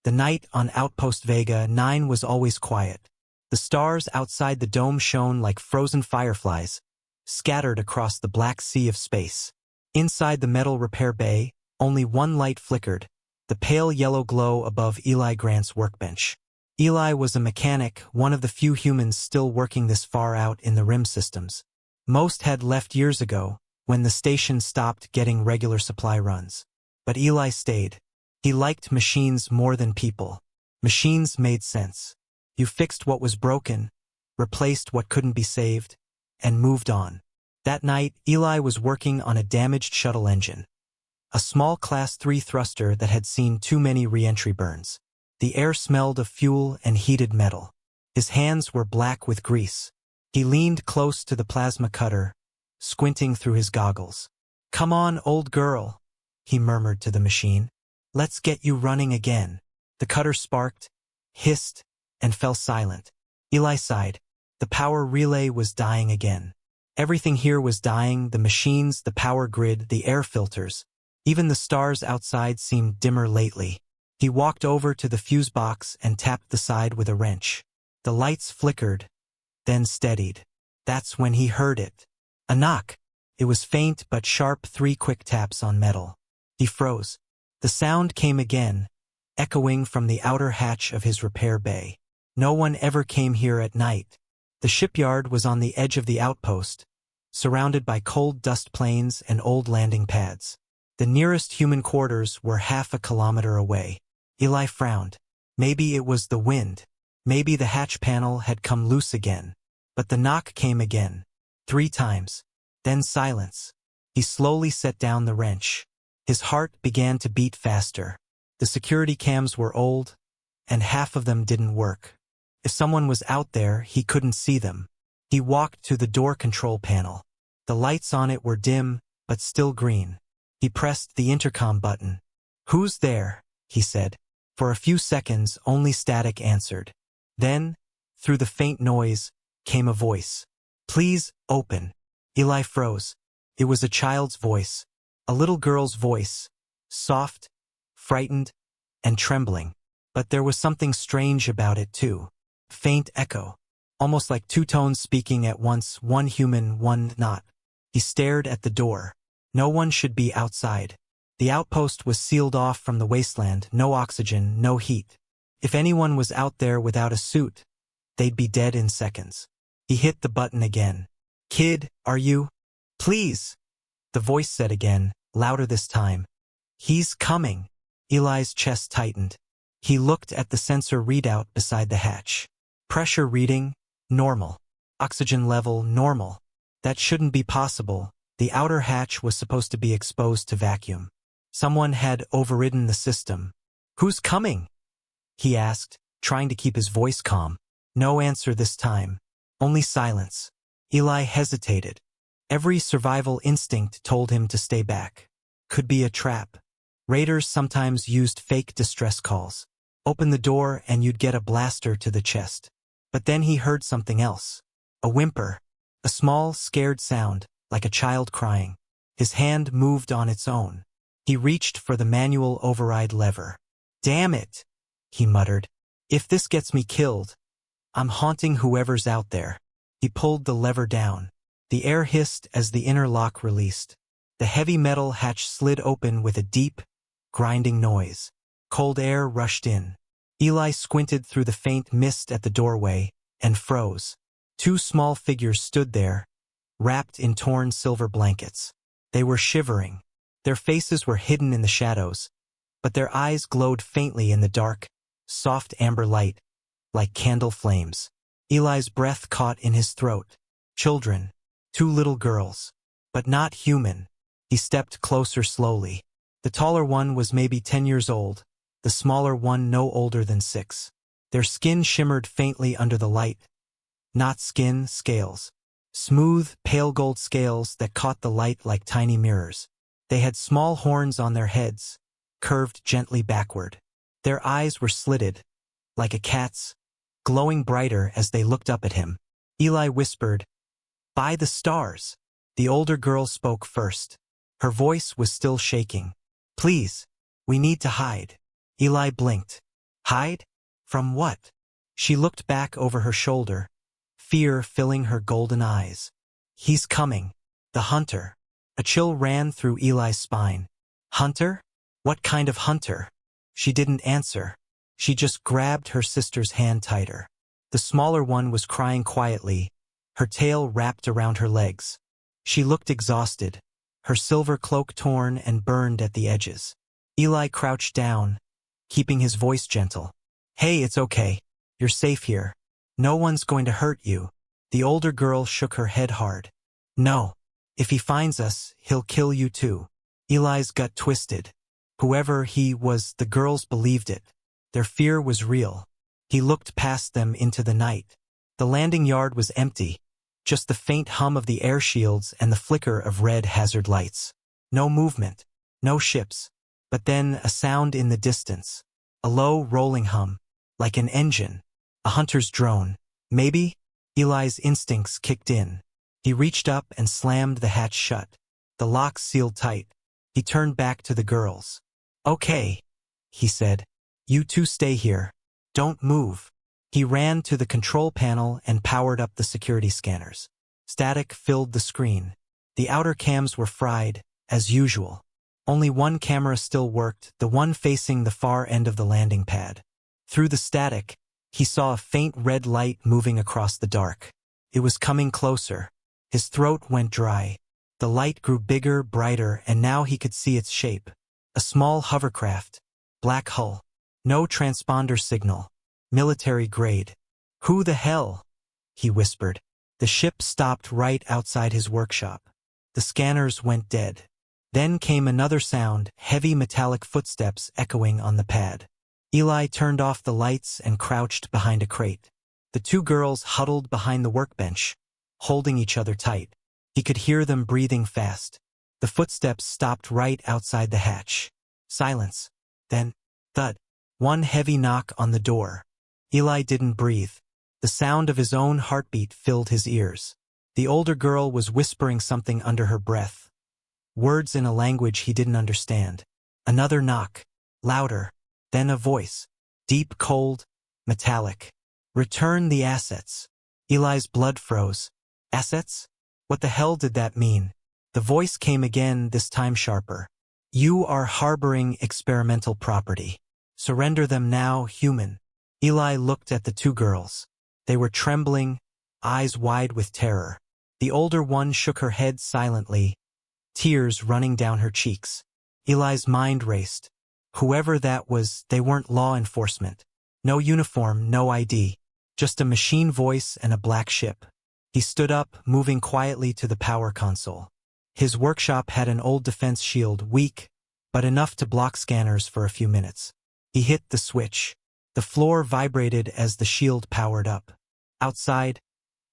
The night on Outpost Vega 9 was always quiet. The stars outside the dome shone like frozen fireflies, scattered across the black sea of space. Inside the metal repair bay, only one light flickered, the pale yellow glow above Eli Grant's workbench. Eli was a mechanic, one of the few humans still working this far out in the rim systems. Most had left years ago, when the station stopped getting regular supply runs. But Eli stayed. He liked machines more than people. Machines made sense. You fixed what was broken, replaced what couldn't be saved, and moved on. That night, Eli was working on a damaged shuttle engine. A small Class 3 thruster that had seen too many re-entry burns. The air smelled of fuel and heated metal. His hands were black with grease. He leaned close to the plasma cutter, squinting through his goggles. "Come on, old girl," he murmured to the machine. "Let's get you running again." The cutter sparked, hissed, and fell silent. Eli sighed. The power relay was dying again. Everything here was dying, the machines, the power grid, the air filters. Even the stars outside seemed dimmer lately. He walked over to the fuse box and tapped the side with a wrench. The lights flickered, then steadied. That's when he heard it. A knock. It was faint but sharp, 3 quick taps on metal. He froze. The sound came again, echoing from the outer hatch of his repair bay. No one ever came here at night. The shipyard was on the edge of the outpost, surrounded by cold dust plains and old landing pads. The nearest human quarters were half a kilometer away. Eli frowned. Maybe it was the wind. Maybe the hatch panel had come loose again. But the knock came again. 3 times. Then silence. He slowly set down the wrench. His heart began to beat faster. The security cams were old, and half of them didn't work. If someone was out there, he couldn't see them. He walked to the door control panel. The lights on it were dim, but still green. He pressed the intercom button. "Who's there?" he said. For a few seconds, only static answered. Then, through the faint noise, came a voice. "Please, open." Eli froze. It was a child's voice. A little girl's voice. Soft, frightened, and trembling. But there was something strange about it, too. Faint echo. Almost like 2 tones speaking at once, one human, one not. He stared at the door. No one should be outside. The outpost was sealed off from the wasteland, no oxygen, no heat. If anyone was out there without a suit, they'd be dead in seconds. He hit the button again. "Kid, are you?" "Please," the voice said again, louder this time. "He's coming." Eli's chest tightened. He looked at the sensor readout beside the hatch. Pressure reading, normal. Oxygen level, normal. That shouldn't be possible. The outer hatch was supposed to be exposed to vacuum. Someone had overridden the system. "Who's coming?" he asked, trying to keep his voice calm. No answer this time. Only silence. Eli hesitated. Every survival instinct told him to stay back. Could be a trap. Raiders sometimes used fake distress calls. Open the door and you'd get a blaster to the chest. But then he heard something else. A whimper. A small, scared sound, like a child crying. His hand moved on its own. He reached for the manual override lever. "Damn it," he muttered. "If this gets me killed, I'm haunting whoever's out there." He pulled the lever down. The air hissed as the inner lock released. The heavy metal hatch slid open with a deep, grinding noise. Cold air rushed in. Eli squinted through the faint mist at the doorway and froze. 2 small figures stood there, wrapped in torn silver blankets. They were shivering. Their faces were hidden in the shadows, but their eyes glowed faintly in the dark, soft amber light, like candle flames. Eli's breath caught in his throat. Children. 2 little girls. But not human. He stepped closer slowly. The taller one was maybe 10 years old, the smaller one no older than 6. Their skin shimmered faintly under the light. Not skin, scales. Smooth, pale gold scales that caught the light like tiny mirrors. They had small horns on their heads, curved gently backward. Their eyes were slitted, like a cat's, glowing brighter as they looked up at him. Eli whispered, "By the stars." The older girl spoke first. Her voice was still shaking. "Please, we need to hide." Eli blinked. Hide? From what? She looked back over her shoulder, fear filling her golden eyes. He's coming. The hunter. A chill ran through Eli's spine. Hunter? What kind of hunter? She didn't answer. She just grabbed her sister's hand tighter. The smaller one was crying quietly, her tail wrapped around her legs. She looked exhausted, her silver cloak torn and burned at the edges. Eli crouched down, keeping his voice gentle. Hey, it's okay. You're safe here. No one's going to hurt you. The older girl shook her head hard. No. If he finds us, he'll kill you too. Eli's gut twisted. Whoever he was, the girls believed it. Their fear was real. He looked past them into the night. The landing yard was empty. Just the faint hum of the air shields and the flicker of red hazard lights. No movement. No ships. But then a sound in the distance. A low, rolling hum. Like an engine. A hunter's drone. Maybe? Eli's instincts kicked in. He reached up and slammed the hatch shut. The lock sealed tight. He turned back to the girls. Okay, he said. You two stay here. Don't move. He ran to the control panel and powered up the security scanners. Static filled the screen. The outer cams were fried, as usual. Only one camera still worked, the one facing the far end of the landing pad. Through the static, he saw a faint red light moving across the dark. It was coming closer. His throat went dry. The light grew bigger, brighter, and now he could see its shape. A small hovercraft. Black hull. No transponder signal. Military grade. Who the hell? He whispered. The ship stopped right outside his workshop. The scanners went dead. Then came another sound, heavy metallic footsteps echoing on the pad. Eli turned off the lights and crouched behind a crate. The two girls huddled behind the workbench, holding each other tight. He could hear them breathing fast. The footsteps stopped right outside the hatch. Silence. Then, thud. One heavy knock on the door. Eli didn't breathe. The sound of his own heartbeat filled his ears. The older girl was whispering something under her breath. Words in a language he didn't understand. Another knock. Louder. Then a voice. Deep, cold, metallic. Return the assets. Eli's blood froze. Assets? What the hell did that mean? The voice came again, this time sharper. You are harboring experimental property. Surrender them now, human. Eli looked at the two girls. They were trembling, eyes wide with terror. The older one shook her head silently, tears running down her cheeks. Eli's mind raced. Whoever that was, they weren't law enforcement. No uniform, no ID. Just a machine voice and a black ship. He stood up, moving quietly to the power console. His workshop had an old defense shield, weak, but enough to block scanners for a few minutes. He hit the switch. The floor vibrated as the shield powered up. Outside,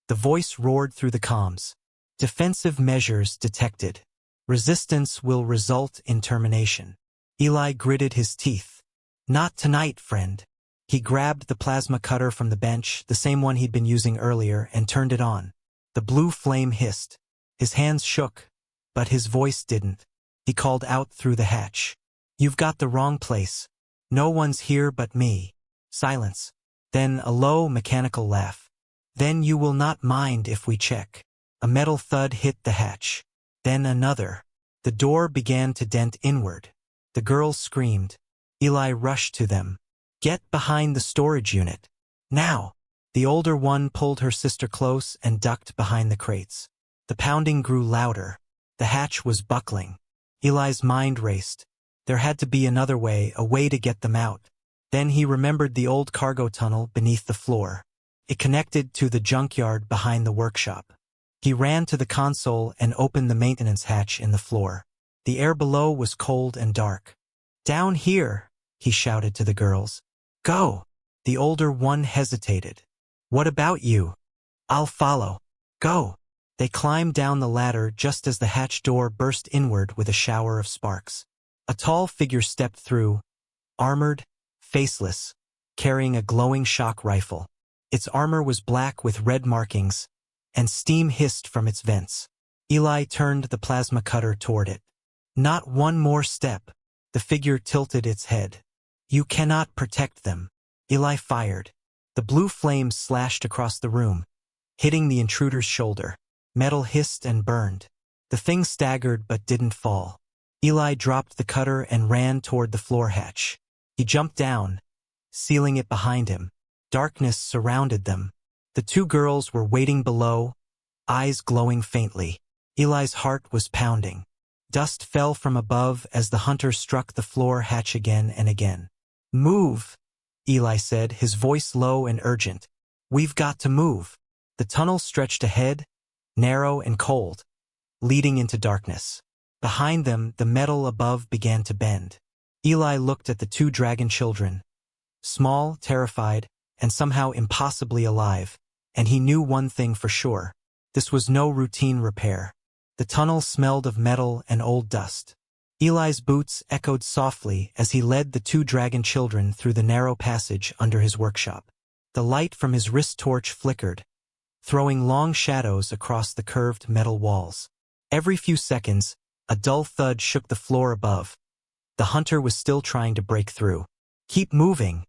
the voice roared through the comms. Defensive measures detected. Resistance will result in termination. Eli gritted his teeth. Not tonight, friend. He grabbed the plasma cutter from the bench, the same one he'd been using earlier, and turned it on. The blue flame hissed. His hands shook, but his voice didn't. He called out through the hatch. You've got the wrong place. No one's here but me. Silence. Then a low, mechanical laugh. Then you will not mind if we check. A metal thud hit the hatch. Then another. The door began to dent inward. The girls screamed. Eli rushed to them. Get behind the storage unit. Now. The older one pulled her sister close and ducked behind the crates. The pounding grew louder. The hatch was buckling. Eli's mind raced. There had to be another way, a way to get them out. Then he remembered the old cargo tunnel beneath the floor. It connected to the junkyard behind the workshop. He ran to the console and opened the maintenance hatch in the floor. The air below was cold and dark. Down here, he shouted to the girls. Go. The older one hesitated. What about you? I'll follow. Go. They climbed down the ladder just as the hatch door burst inward with a shower of sparks. A tall figure stepped through, armored, faceless, carrying a glowing shock rifle. Its armor was black with red markings, and steam hissed from its vents. Eli turned the plasma cutter toward it. Not one more step. The figure tilted its head. You cannot protect them. Eli fired. The blue flames slashed across the room, hitting the intruder's shoulder. Metal hissed and burned. The thing staggered but didn't fall. Eli dropped the cutter and ran toward the floor hatch. He jumped down, sealing it behind him. Darkness surrounded them. The two girls were waiting below, eyes glowing faintly. Eli's heart was pounding. Dust fell from above as the hunter struck the floor hatch again and again. "Move," Eli said, his voice low and urgent. "We've got to move." The tunnel stretched ahead, narrow and cold, leading into darkness. Behind them, the metal above began to bend. Eli looked at the two dragon children, small, terrified, and somehow impossibly alive, and he knew one thing for sure. This was no routine repair. The tunnel smelled of metal and old dust. Eli's boots echoed softly as he led the two dragon children through the narrow passage under his workshop. The light from his wrist torch flickered, throwing long shadows across the curved metal walls. Every few seconds, a dull thud shook the floor above. The hunter was still trying to break through. "Keep moving,"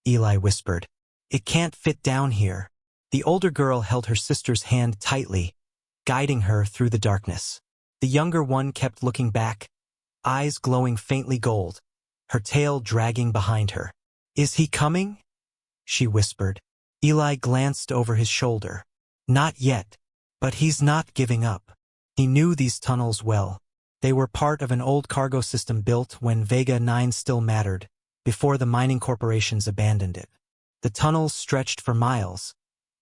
Eli whispered. "It can't fit down here." The older girl held her sister's hand tightly, guiding her through the darkness. The younger one kept looking back, eyes glowing faintly gold, her tail dragging behind her. "Is he coming?" she whispered. Eli glanced over his shoulder. "Not yet, but he's not giving up." He knew these tunnels well. They were part of an old cargo system built when Vega 9 still mattered, before the mining corporations abandoned it. The tunnels stretched for miles,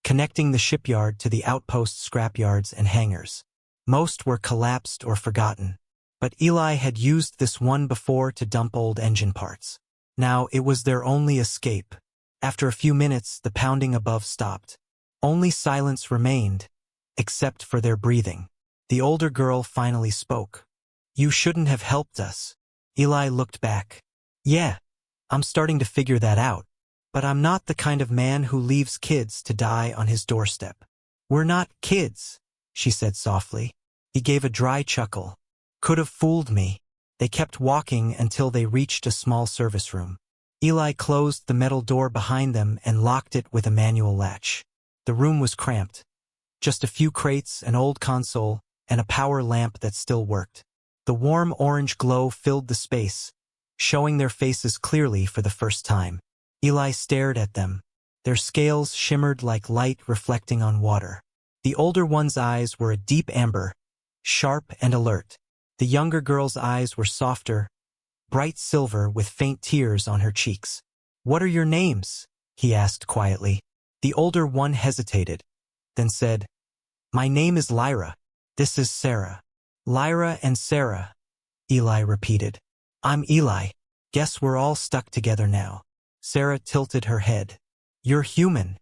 connecting the shipyard to the outpost scrapyards and hangars. Most were collapsed or forgotten, but Eli had used this one before to dump old engine parts. Now it was their only escape. After a few minutes, the pounding above stopped. Only silence remained, except for their breathing. The older girl finally spoke. "You shouldn't have helped us." Eli looked back. "Yeah, I'm starting to figure that out. But I'm not the kind of man who leaves kids to die on his doorstep." "We're not kids," she said softly. He gave a dry chuckle. "Could have fooled me." They kept walking until they reached a small service room. Eli closed the metal door behind them and locked it with a manual latch. The room was cramped. Just a few crates, an old console, and a power lamp that still worked. The warm orange glow filled the space, showing their faces clearly for the first time. Eli stared at them. Their scales shimmered like light reflecting on water. The older one's eyes were a deep amber, sharp and alert. The younger girl's eyes were softer, bright silver with faint tears on her cheeks. "What are your names?" he asked quietly. The older one hesitated, then said, "My name is Lyra. This is Sarah." "Lyra and Sarah," Eli repeated. "I'm Eli. Guess we're all stuck together now." Sarah tilted her head. "You're human."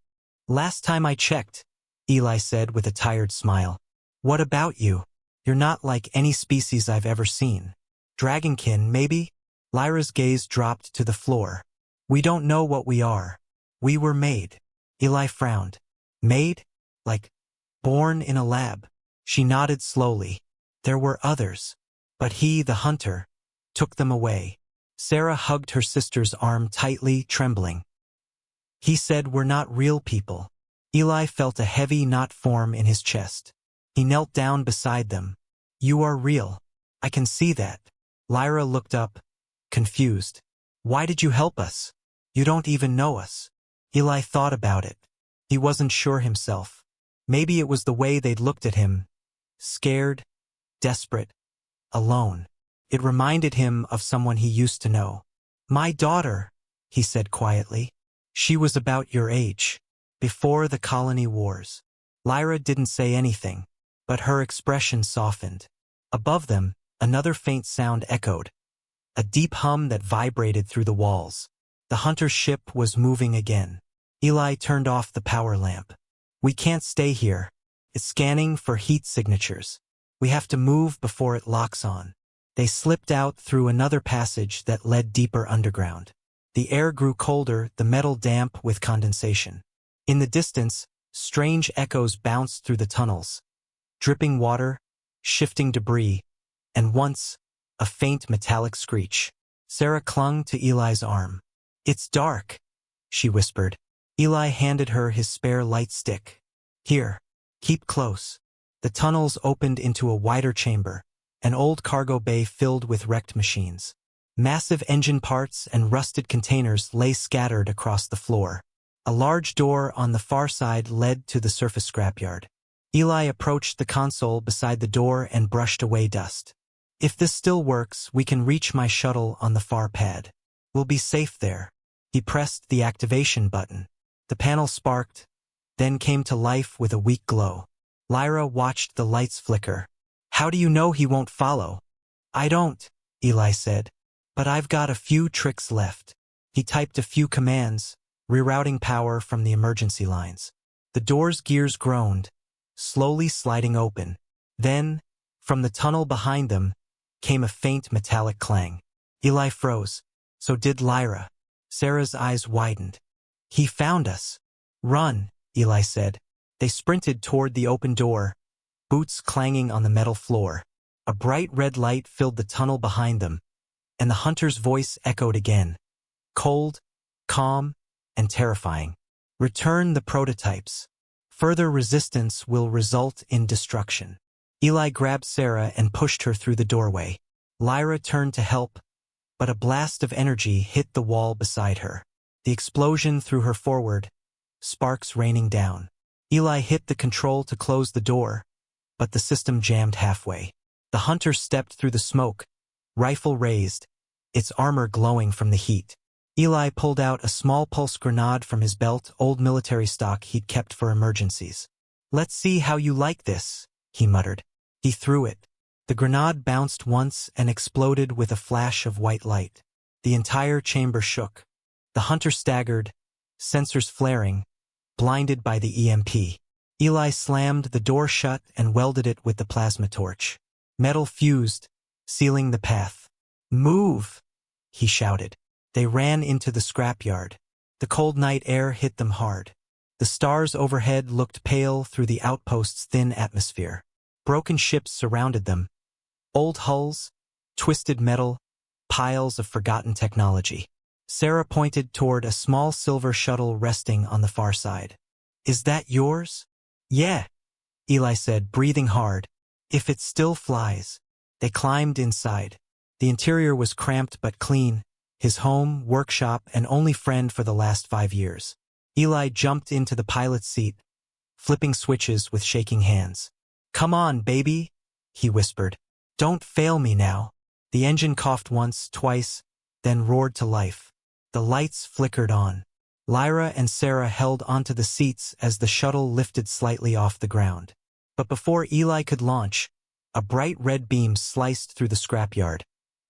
"Last time I checked," Eli said with a tired smile. "What about you? You're not like any species I've ever seen." "Dragonkin, maybe?" Lyra's gaze dropped to the floor. "We don't know what we are. We were made." Eli frowned. "Made? Like, born in a lab?" She nodded slowly. "There were others. But he, the hunter, took them away." Sarah hugged her sister's arm tightly, trembling. "He said we're not real people." Eli felt a heavy knot form in his chest. He knelt down beside them. "You are real. I can see that." Lyra looked up, confused. "Why did you help us? You don't even know us." Eli thought about it. He wasn't sure himself. Maybe it was the way they'd looked at him. Scared, desperate, alone. It reminded him of someone he used to know. "My daughter," he said quietly. "She was about your age, before the colony wars." Lyra didn't say anything, but her expression softened. Above them, another faint sound echoed, a deep hum that vibrated through the walls. The hunter's ship was moving again. Eli turned off the power lamp. "We can't stay here. It's scanning for heat signatures. We have to move before it locks on." They slipped out through another passage that led deeper underground. The air grew colder, the metal damp with condensation. In the distance, strange echoes bounced through the tunnels. Dripping water, shifting debris, and once, a faint metallic screech. Sarah clung to Eli's arm. "It's dark," she whispered. Eli handed her his spare light stick. Here, keep close. The tunnels opened into a wider chamber, an old cargo bay filled with wrecked machines. Massive engine parts and rusted containers lay scattered across the floor. A large door on the far side led to the surface scrapyard. Eli approached the console beside the door and brushed away dust. If this still works, we can reach my shuttle on the far pad. We'll be safe there. He pressed the activation button. The panel sparked, then came to life with a weak glow. Lyra watched the lights flicker. How do you know he won't follow? I don't, Eli said. But I've got a few tricks left. He typed a few commands, rerouting power from the emergency lines. The door's gears groaned, slowly sliding open. Then, from the tunnel behind them, came a faint metallic clang. Eli froze. So did Lyra. Sarah's eyes widened. He found us. Run, Eli said. They sprinted toward the open door, boots clanging on the metal floor. A bright red light filled the tunnel behind them, and the hunter's voice echoed again. Cold, calm, and terrifying. Return the prototypes. Further resistance will result in destruction. Eli grabbed Sarah and pushed her through the doorway. Lyra turned to help, but a blast of energy hit the wall beside her. The explosion threw her forward, sparks raining down. Eli hit the control to close the door, but the system jammed halfway. The hunter stepped through the smoke, rifle raised, its armor glowing from the heat. Eli pulled out a small pulse grenade from his belt, old military stock he'd kept for emergencies. Let's see how you like this, he muttered. He threw it. The grenade bounced once and exploded with a flash of white light. The entire chamber shook. The hunter staggered, sensors flaring, blinded by the EMP. Eli slammed the door shut and welded it with the plasma torch. Metal fused, sealing the path. Move, he shouted. They ran into the scrapyard. The cold night air hit them hard. The stars overhead looked pale through the outpost's thin atmosphere. Broken ships surrounded them. Old hulls, twisted metal, piles of forgotten technology. Sarah pointed toward a small silver shuttle resting on the far side. Is that yours? Yeah, Eli said, breathing hard. If it still flies. They climbed inside. The interior was cramped but clean, his home, workshop, and only friend for the last 5 years. Eli jumped into the pilot's seat, flipping switches with shaking hands. Come on, baby, he whispered. Don't fail me now. The engine coughed once, twice, then roared to life. The lights flickered on. Lyra and Sarah held onto the seats as the shuttle lifted slightly off the ground. But before Eli could launch, a bright red beam sliced through the scrapyard,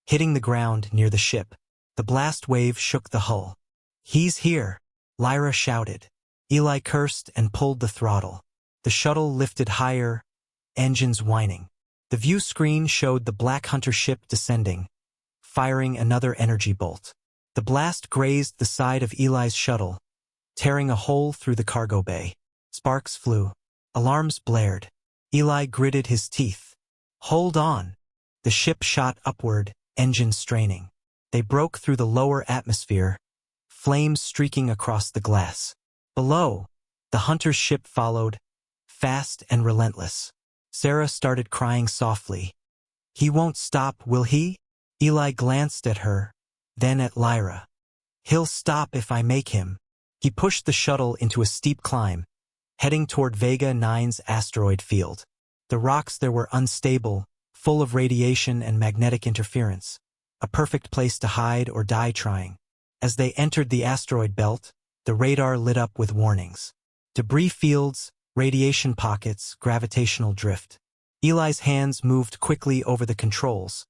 hitting the ground near the ship. The blast wave shook the hull. He's here, Lyra shouted. Eli cursed and pulled the throttle. The shuttle lifted higher, engines whining. The view screen showed the Black Hunter ship descending, firing another energy bolt. The blast grazed the side of Eli's shuttle, tearing a hole through the cargo bay. Sparks flew. Alarms blared. Eli gritted his teeth. Hold on. The ship shot upward, engines straining. They broke through the lower atmosphere, flames streaking across the glass. Below, the hunter's ship followed, fast and relentless. Sarah started crying softly. He won't stop, will he? Eli glanced at her, then at Lyra. He'll stop if I make him. He pushed the shuttle into a steep climb, heading toward Vega 9's asteroid field. The rocks there were unstable, full of radiation and magnetic interference, a perfect place to hide or die trying. As they entered the asteroid belt, the radar lit up with warnings. Debris fields, radiation pockets, gravitational drift. Eli's hands moved quickly over the controls,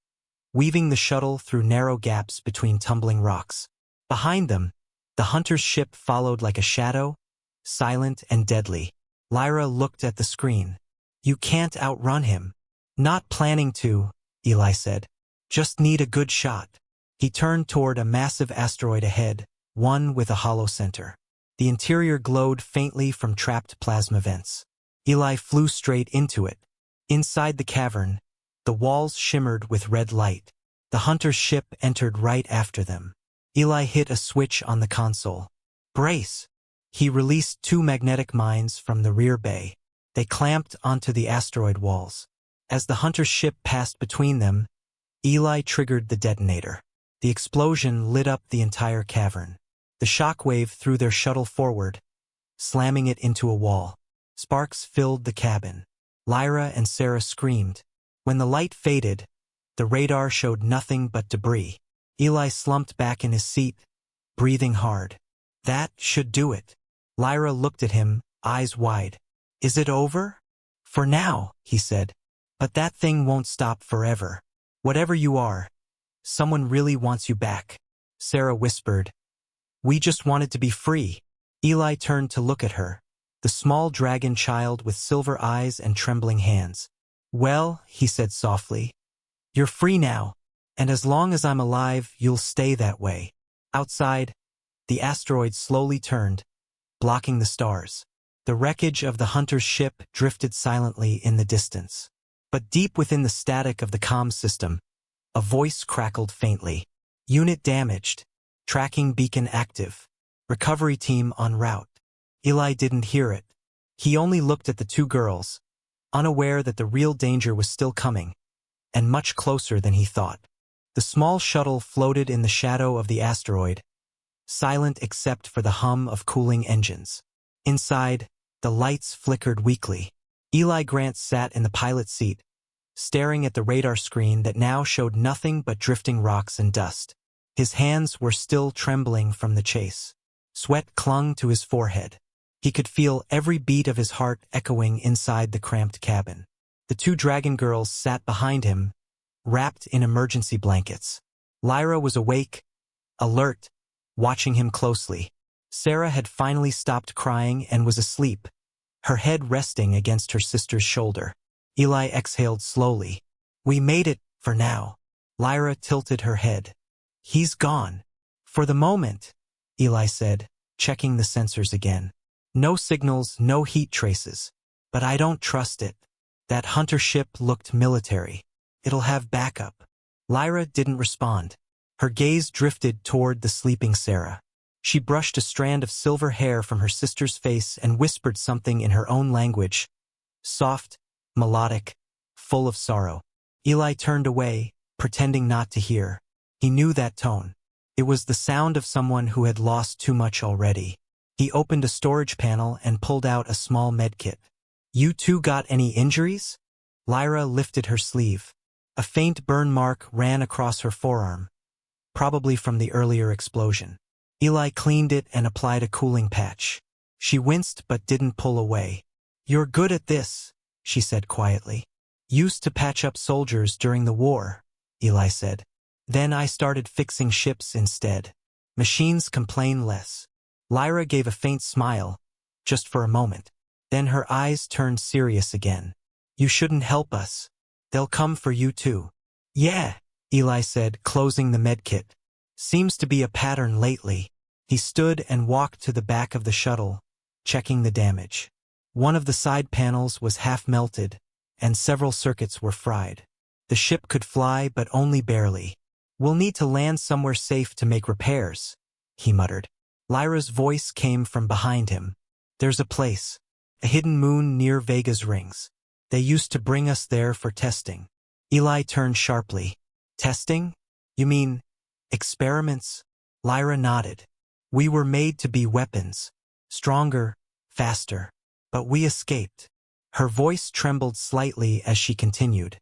weaving the shuttle through narrow gaps between tumbling rocks. Behind them, the hunter's ship followed like a shadow, silent and deadly. Lyra looked at the screen. You can't outrun him. Not planning to, Eli said. Just need a good shot. He turned toward a massive asteroid ahead, one with a hollow center. The interior glowed faintly from trapped plasma vents. Eli flew straight into it. Inside the cavern, the walls shimmered with red light. The hunter's ship entered right after them. Eli hit a switch on the console. Brace! He released 2 magnetic mines from the rear bay. They clamped onto the asteroid walls. As the hunter's ship passed between them, Eli triggered the detonator. The explosion lit up the entire cavern. The shockwave threw their shuttle forward, slamming it into a wall. Sparks filled the cabin. Lyra and Sarah screamed. When the light faded, the radar showed nothing but debris. Eli slumped back in his seat, breathing hard. That should do it. Lyra looked at him, eyes wide. Is it over? For now, he said. But that thing won't stop forever. Whatever you are, someone really wants you back. Sarah whispered. We just wanted to be free. Eli turned to look at her, the small dragon child with silver eyes and trembling hands. Well, he said softly, you're free now, and as long as I'm alive, you'll stay that way. Outside, the asteroid slowly turned, blocking the stars. The wreckage of the hunter's ship drifted silently in the distance. But deep within the static of the comms system, a voice crackled faintly. Unit damaged. Tracking beacon active. Recovery team en route. Eli didn't hear it. He only looked at the 2 girls, unaware that the real danger was still coming, and much closer than he thought. The small shuttle floated in the shadow of the asteroid, silent except for the hum of cooling engines. Inside, the lights flickered weakly. Eli Grant sat in the pilot's seat, staring at the radar screen that now showed nothing but drifting rocks and dust. His hands were still trembling from the chase. Sweat clung to his forehead. He could feel every beat of his heart echoing inside the cramped cabin. The 2 dragon girls sat behind him, wrapped in emergency blankets. Lyra was awake, alert, watching him closely. Sarah had finally stopped crying and was asleep, her head resting against her sister's shoulder. Eli exhaled slowly. We made it, for now. Lyra tilted her head. He's gone. For the moment, Eli said, checking the sensors again. No signals, no heat traces. But I don't trust it. That hunter ship looked military. It'll have backup. Lyra didn't respond. Her gaze drifted toward the sleeping Sarah. She brushed a strand of silver hair from her sister's face and whispered something in her own language. Soft, melodic, full of sorrow. Eli turned away, pretending not to hear. He knew that tone. It was the sound of someone who had lost too much already. He opened a storage panel and pulled out a small medkit. You 2 got any injuries? Lyra lifted her sleeve. A faint burn mark ran across her forearm, probably from the earlier explosion. Eli cleaned it and applied a cooling patch. She winced but didn't pull away. You're good at this, she said quietly. Used to patch up soldiers during the war, Eli said. Then I started fixing ships instead. Machines complain less. Lyra gave a faint smile, just for a moment. Then her eyes turned serious again. You shouldn't help us. They'll come for you too. Yeah, Eli said, closing the medkit. Seems to be a pattern lately. He stood and walked to the back of the shuttle, checking the damage. One of the side panels was half melted, and several circuits were fried. The ship could fly, but only barely. We'll need to land somewhere safe to make repairs, he muttered. Lyra's voice came from behind him. There's a place, a hidden moon near Vega's rings. They used to bring us there for testing. Eli turned sharply. Testing? You mean experiments? Lyra nodded. We were made to be weapons. Stronger, faster. But we escaped. Her voice trembled slightly as she continued.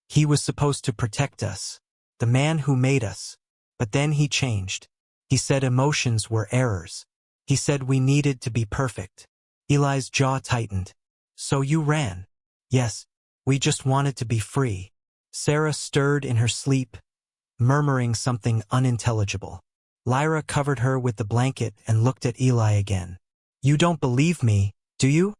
He was supposed to protect us. The man who made us. But then he changed. He said emotions were errors. He said we needed to be perfect. Eli's jaw tightened. So you ran? Yes, we just wanted to be free. Sarah stirred in her sleep, murmuring something unintelligible. Lyra covered her with the blanket and looked at Eli again. You don't believe me, do you?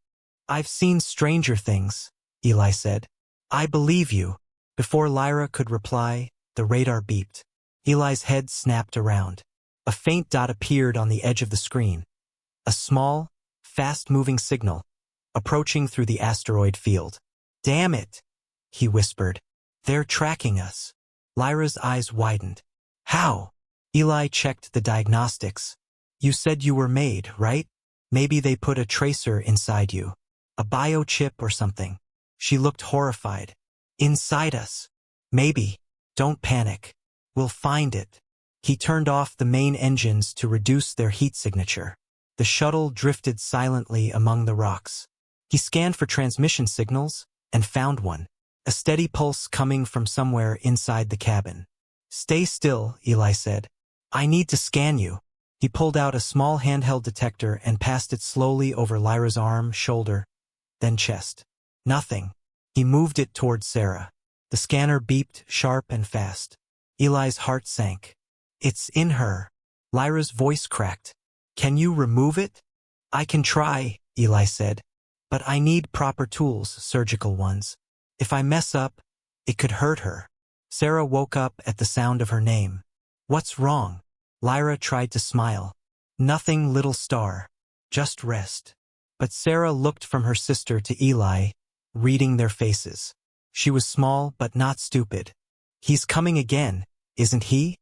I've seen stranger things, Eli said. I believe you. Before Lyra could reply, the radar beeped. Eli's head snapped around. A faint dot appeared on the edge of the screen. A small, fast-moving signal, approaching through the asteroid field. Damn it, he whispered. They're tracking us. Lyra's eyes widened. How? Eli checked the diagnostics. You said you were made, right? Maybe they put a tracer inside you. A biochip or something. She looked horrified. Inside us. Maybe. Don't panic. We'll find it. He turned off the main engines to reduce their heat signature. The shuttle drifted silently among the rocks. He scanned for transmission signals and found one. A steady pulse coming from somewhere inside the cabin. Stay still, Eli said. I need to scan you. He pulled out a small handheld detector and passed it slowly over Lyra's arm, shoulder, then chest. Nothing. He moved it toward Sarah. The scanner beeped, sharp and fast. Eli's heart sank. It's in her. Lyra's voice cracked. Can you remove it? I can try, Eli said. But I need proper tools, surgical ones. If I mess up, it could hurt her. Sarah woke up at the sound of her name. What's wrong? Lyra tried to smile. Nothing, little star. Just rest. But Sarah looked from her sister to Eli, reading their faces. She was small but not stupid. He's coming again, isn't he?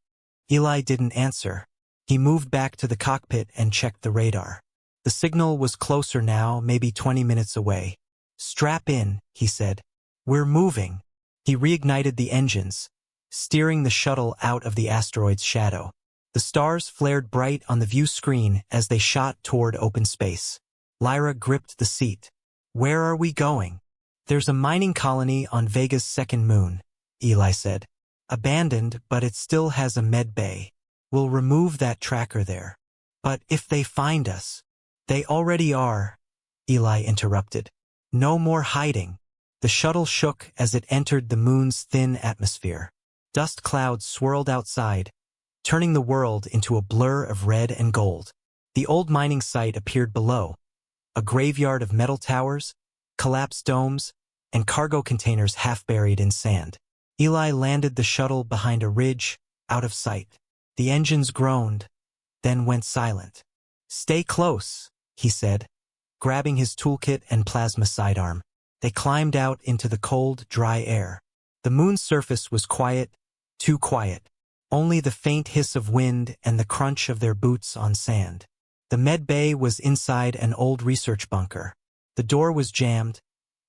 Eli didn't answer. He moved back to the cockpit and checked the radar. The signal was closer now, maybe 20 minutes away. Strap in, he said. We're moving. He reignited the engines, steering the shuttle out of the asteroid's shadow. The stars flared bright on the view screen as they shot toward open space. Lyra gripped the seat. Where are we going? There's a mining colony on Vega's second moon, Eli said. Abandoned, but it still has a med bay. We'll remove that tracker there. But if they find us, they already are, Eli interrupted. No more hiding. The shuttle shook as it entered the moon's thin atmosphere. Dust clouds swirled outside, turning the world into a blur of red and gold. The old mining site appeared below, a graveyard of metal towers, collapsed domes, and cargo containers half buried in sand. Eli landed the shuttle behind a ridge, out of sight. The engines groaned, then went silent. Stay close, he said, grabbing his toolkit and plasma sidearm. They climbed out into the cold, dry air. The moon's surface was quiet, too quiet. Only the faint hiss of wind and the crunch of their boots on sand. The med bay was inside an old research bunker. The door was jammed,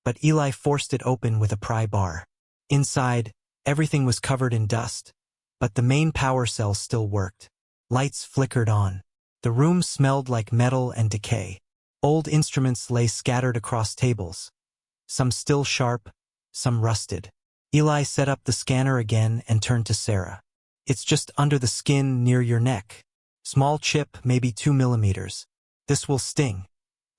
but Eli forced it open with a pry bar. Inside, everything was covered in dust, but the main power cell still worked. Lights flickered on. The room smelled like metal and decay. Old instruments lay scattered across tables. Some still sharp, some rusted. Eli set up the scanner again and turned to Sarah. It's just under the skin near your neck. Small chip, maybe 2 millimeters. This will sting.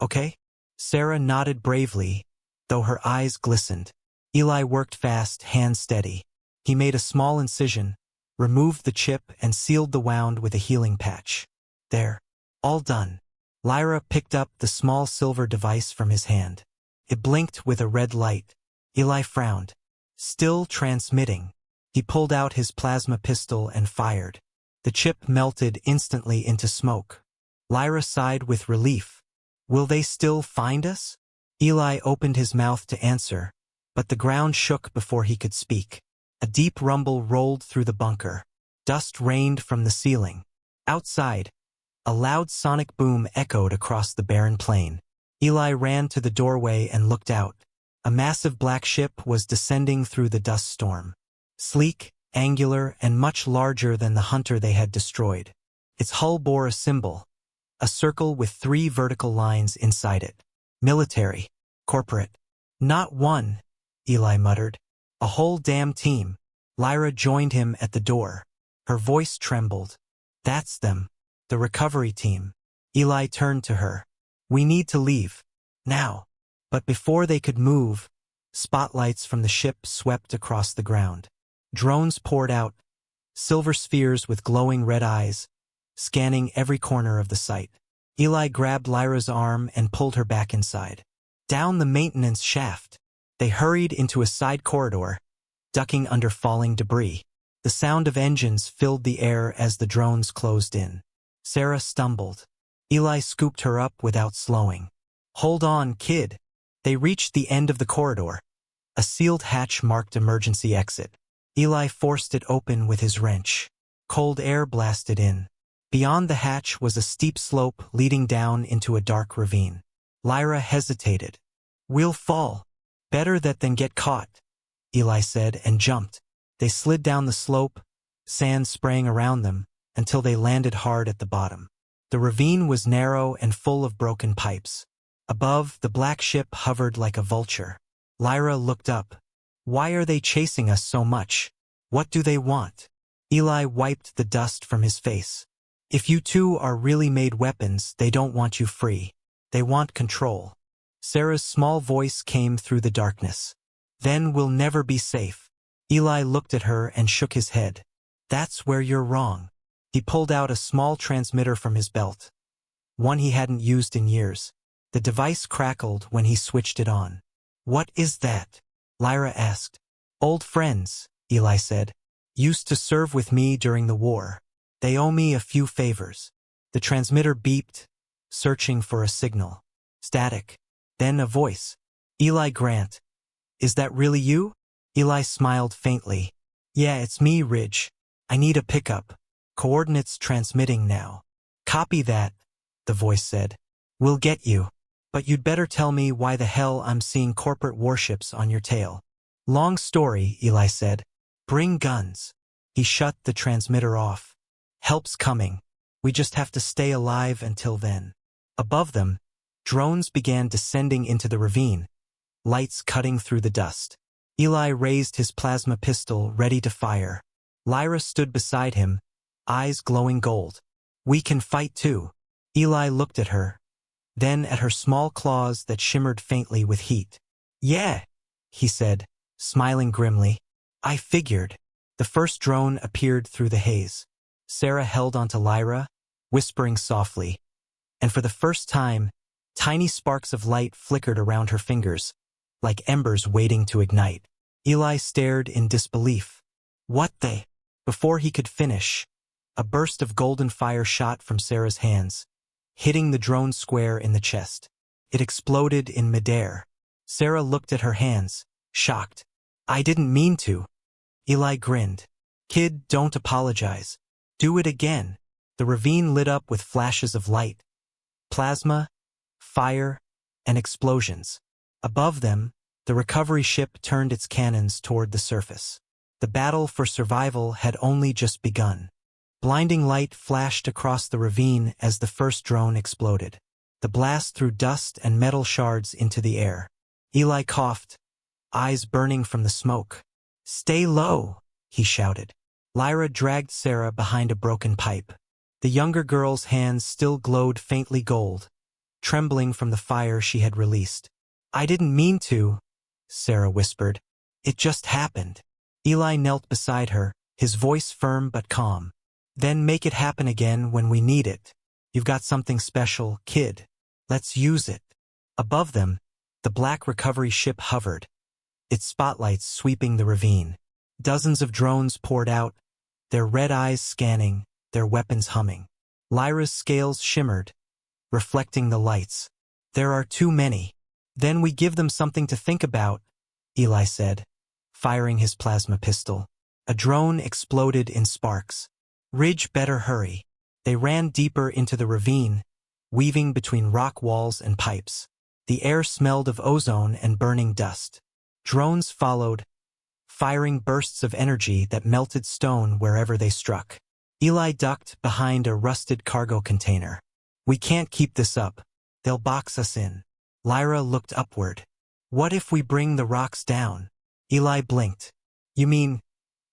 Okay? Sarah nodded bravely, though her eyes glistened. Eli worked fast, hands steady. He made a small incision, removed the chip, and sealed the wound with a healing patch. There. All done. Lyra picked up the small silver device from his hand. It blinked with a red light. Eli frowned. Still transmitting. He pulled out his plasma pistol and fired. The chip melted instantly into smoke. Lyra sighed with relief. Will they still find us? Eli opened his mouth to answer, but the ground shook before he could speak. A deep rumble rolled through the bunker. Dust rained from the ceiling. Outside, a loud sonic boom echoed across the barren plain. Eli ran to the doorway and looked out. A massive black ship was descending through the dust storm. Sleek, angular, and much larger than the hunter they had destroyed. Its hull bore a symbol, a circle with 3 vertical lines inside it. Military. Corporate. Not one, Eli muttered. A whole damn team. Lyra joined him at the door. Her voice trembled. That's them. The recovery team. Eli turned to her. We need to leave. Now. But before they could move, spotlights from the ship swept across the ground. Drones poured out, silver spheres with glowing red eyes, scanning every corner of the site. Eli grabbed Lyra's arm and pulled her back inside. Down the maintenance shaft. They hurried into a side corridor, ducking under falling debris. The sound of engines filled the air as the drones closed in. Sarah stumbled. Eli scooped her up without slowing. Hold on, kid. They reached the end of the corridor. A sealed hatch marked emergency exit. Eli forced it open with his wrench. Cold air blasted in. Beyond the hatch was a steep slope leading down into a dark ravine. Lyra hesitated. "We'll fall. Better that than get caught," Eli said, and jumped. They slid down the slope, sand spraying around them, until they landed hard at the bottom. The ravine was narrow and full of broken pipes. Above, the black ship hovered like a vulture. Lyra looked up. "Why are they chasing us so much? What do they want?" Eli wiped the dust from his face. "If you two are really made weapons, they don't want you free. They want control." Sarah's small voice came through the darkness. "Then we'll never be safe." Eli looked at her and shook his head. "That's where you're wrong." He pulled out a small transmitter from his belt, one he hadn't used in years. The device crackled when he switched it on. "What is that?" Lyra asked. "Old friends," Eli said. "Used to serve with me during the war. They owe me a few favors." The transmitter beeped, searching for a signal. Static. Then a voice. "Eli Grant. Is that really you?" Eli smiled faintly. "Yeah, it's me, Ridge. I need a pickup. Coordinates transmitting now." "Copy that," the voice said. "We'll get you. But you'd better tell me why the hell I'm seeing corporate warships on your tail." "Long story," Eli said. "Bring guns." He shut the transmitter off. "Help's coming. We just have to stay alive until then." Above them, drones began descending into the ravine, lights cutting through the dust. Eli raised his plasma pistol, ready to fire. Lyra stood beside him, eyes glowing gold. "We can fight too." Eli looked at her, then at her small claws that shimmered faintly with heat. "Yeah," he said, smiling grimly. "I figured." The first drone appeared through the haze. Sarah held onto Lyra, whispering softly, and for the first time, tiny sparks of light flickered around her fingers, like embers waiting to ignite. Eli stared in disbelief. "What the?" Before he could finish, a burst of golden fire shot from Sarah's hands, hitting the drone square in the chest. It exploded in midair. Sarah looked at her hands, shocked. "I didn't mean to." Eli grinned. "Kid, don't apologize. Do it again." The ravine lit up with flashes of light, plasma, fire, and explosions. Above them, the recovery ship turned its cannons toward the surface. The battle for survival had only just begun. Blinding light flashed across the ravine as the first drone exploded. The blast threw dust and metal shards into the air. Eli coughed, eyes burning from the smoke. "Stay low," he shouted. Lyra dragged Sarah behind a broken pipe. The younger girl's hands still glowed faintly gold, trembling from the fire she had released. "I didn't mean to," Sarah whispered. "It just happened." Eli knelt beside her, his voice firm but calm. "Then make it happen again when we need it. You've got something special, kid. Let's use it." Above them, the black recovery ship hovered, its spotlights sweeping the ravine. Dozens of drones poured out, their red eyes scanning, their weapons humming. Lyra's scales shimmered, reflecting the lights. "There are too many." "Then we give them something to think about," Eli said, firing his plasma pistol. A drone exploded in sparks. "Ridge, better hurry." They ran deeper into the ravine, weaving between rock walls and pipes. The air smelled of ozone and burning dust. Drones followed, firing bursts of energy that melted stone wherever they struck. Eli ducked behind a rusted cargo container. "We can't keep this up. They'll box us in." Lyra looked upward. "What if we bring the rocks down?" Eli blinked. "You mean,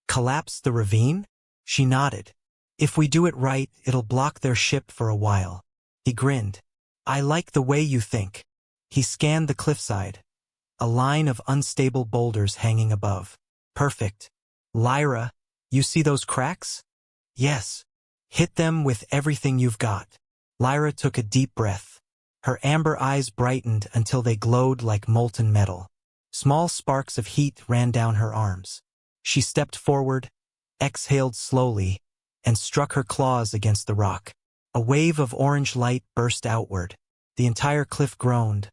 collapse the ravine?" She nodded. "If we do it right, it'll block their ship for a while." He grinned. "I like the way you think." He scanned the cliffside, a line of unstable boulders hanging above. "Perfect. Lyra, you see those cracks?" "Yes." "Hit them with everything you've got." Lyra took a deep breath. Her amber eyes brightened until they glowed like molten metal. Small sparks of heat ran down her arms. She stepped forward, exhaled slowly, and struck her claws against the rock. A wave of orange light burst outward. The entire cliff groaned,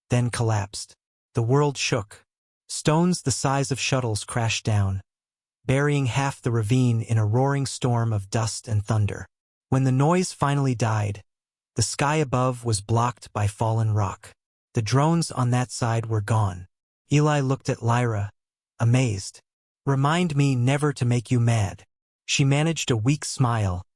then collapsed. The world shook. Stones the size of shuttles crashed down, burying half the ravine in a roaring storm of dust and thunder. When the noise finally died, the sky above was blocked by fallen rock. The drones on that side were gone. Eli looked at Lyra, amazed. "Remind me never to make you mad." She managed a weak smile,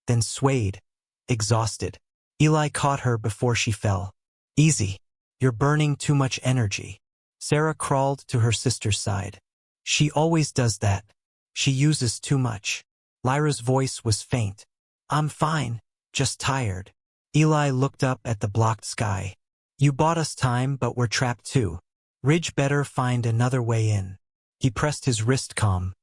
then swayed, exhausted. Eli caught her before she fell. "Easy. You're burning too much energy." Sarah crawled to her sister's side. "She always does that. She uses too much." Lyra's voice was faint. "I'm fine, just tired." Eli looked up at the blocked sky. "You bought us time, but we're trapped too. Ridge better find another way in." He pressed his wrist calm.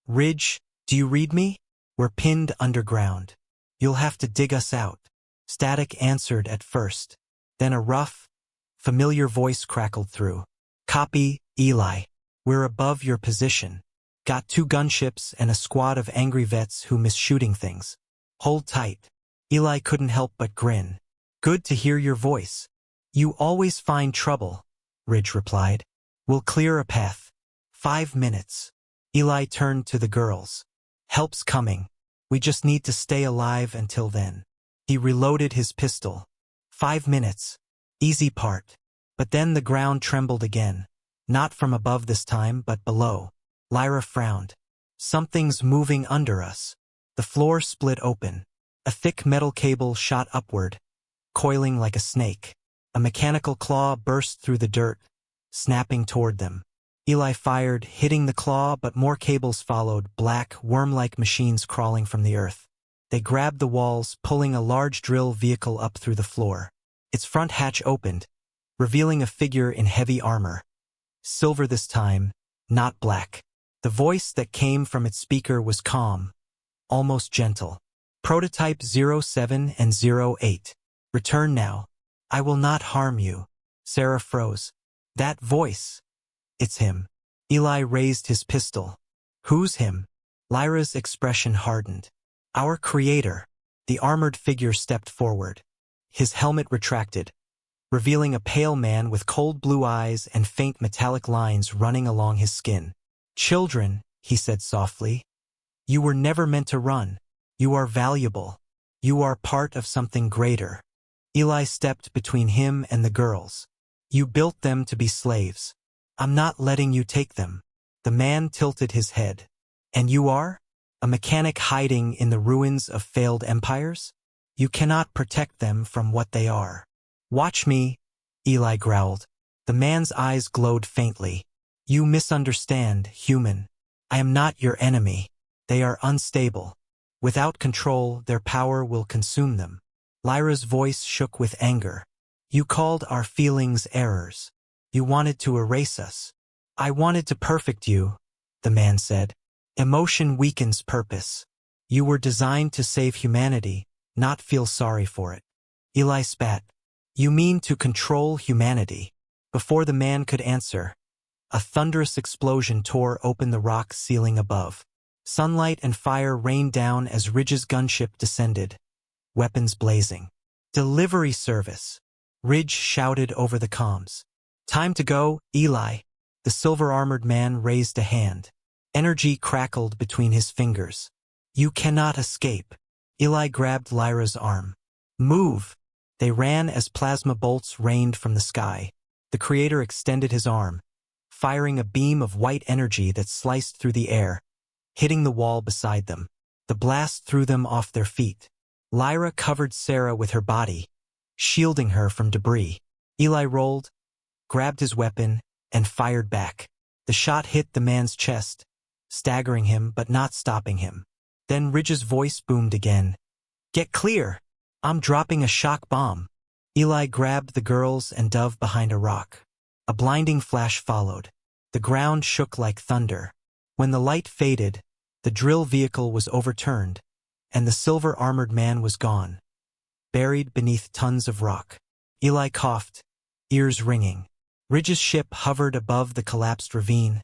"Ridge, do you read me? We're pinned underground. You'll have to dig us out." Static answered at first. Then a rough, familiar voice crackled through. "Copy, Eli. We're above your position. Got 2 gunships and a squad of angry vets who miss shooting things. Hold tight." Eli couldn't help but grin. "Good to hear your voice." "You always find trouble," Ridge replied. "We'll clear a path." 5 minutes. Eli turned to the girls. "Help's coming. We just need to stay alive until then." He reloaded his pistol. 5 minutes. Easy part. But then the ground trembled again. Not from above this time, but below. Lyra frowned. "Something's moving under us." The floor split open. A thick metal cable shot upward, coiling like a snake. A mechanical claw burst through the dirt, snapping toward them. Eli fired, hitting the claw, but more cables followed, black, worm-like machines crawling from the earth. They grabbed the walls, pulling a large drill vehicle up through the floor. Its front hatch opened, revealing a figure in heavy armor. Silver this time, not black. The voice that came from its speaker was calm, almost gentle. "Prototype 07 and 08. Return now. I will not harm you." Sarah froze. "That voice. It's him." Eli raised his pistol. "Who's him?" Lyra's expression hardened. "Our creator." The armored figure stepped forward. His helmet retracted, revealing a pale man with cold blue eyes and faint metallic lines running along his skin. "Children," he said softly, "you were never meant to run. You are valuable. You are part of something greater." Eli stepped between him and the girls. "You built them to be slaves. I'm not letting you take them." The man tilted his head. "And you are? A mechanic hiding in the ruins of failed empires? You cannot protect them from what they are." "Watch me," Eli growled. The man's eyes glowed faintly. "You misunderstand, human. I am not your enemy. They are unstable. Without control, their power will consume them." Lyra's voice shook with anger. "You called our feelings errors. You wanted to erase us." "I wanted to perfect you," the man said. "Emotion weakens purpose. You were designed to save humanity, not feel sorry for it." Eli spat. "You mean to control humanity?" Before the man could answer, a thunderous explosion tore open the rock ceiling above. Sunlight and fire rained down as Ridge's gunship descended, weapons blazing. "Delivery service," Ridge shouted over the comms. "Time to go, Eli." The silver-armored man raised a hand. Energy crackled between his fingers. "You cannot escape." Eli grabbed Lyra's arm. "Move." They ran as plasma bolts rained from the sky. The creator extended his arm, firing a beam of white energy that sliced through the air, hitting the wall beside them. The blast threw them off their feet. Lyra covered Sarah with her body, shielding her from debris. Eli rolled, grabbed his weapon, and fired back. The shot hit the man's chest, staggering him but not stopping him. Then Ridge's voice boomed again. "Get clear! I'm dropping a shock bomb." Eli grabbed the girls and dove behind a rock. A blinding flash followed. The ground shook like thunder. When the light faded, the drill vehicle was overturned, and the silver-armored man was gone, buried beneath tons of rock. Eli coughed, ears ringing. Ridge's ship hovered above the collapsed ravine,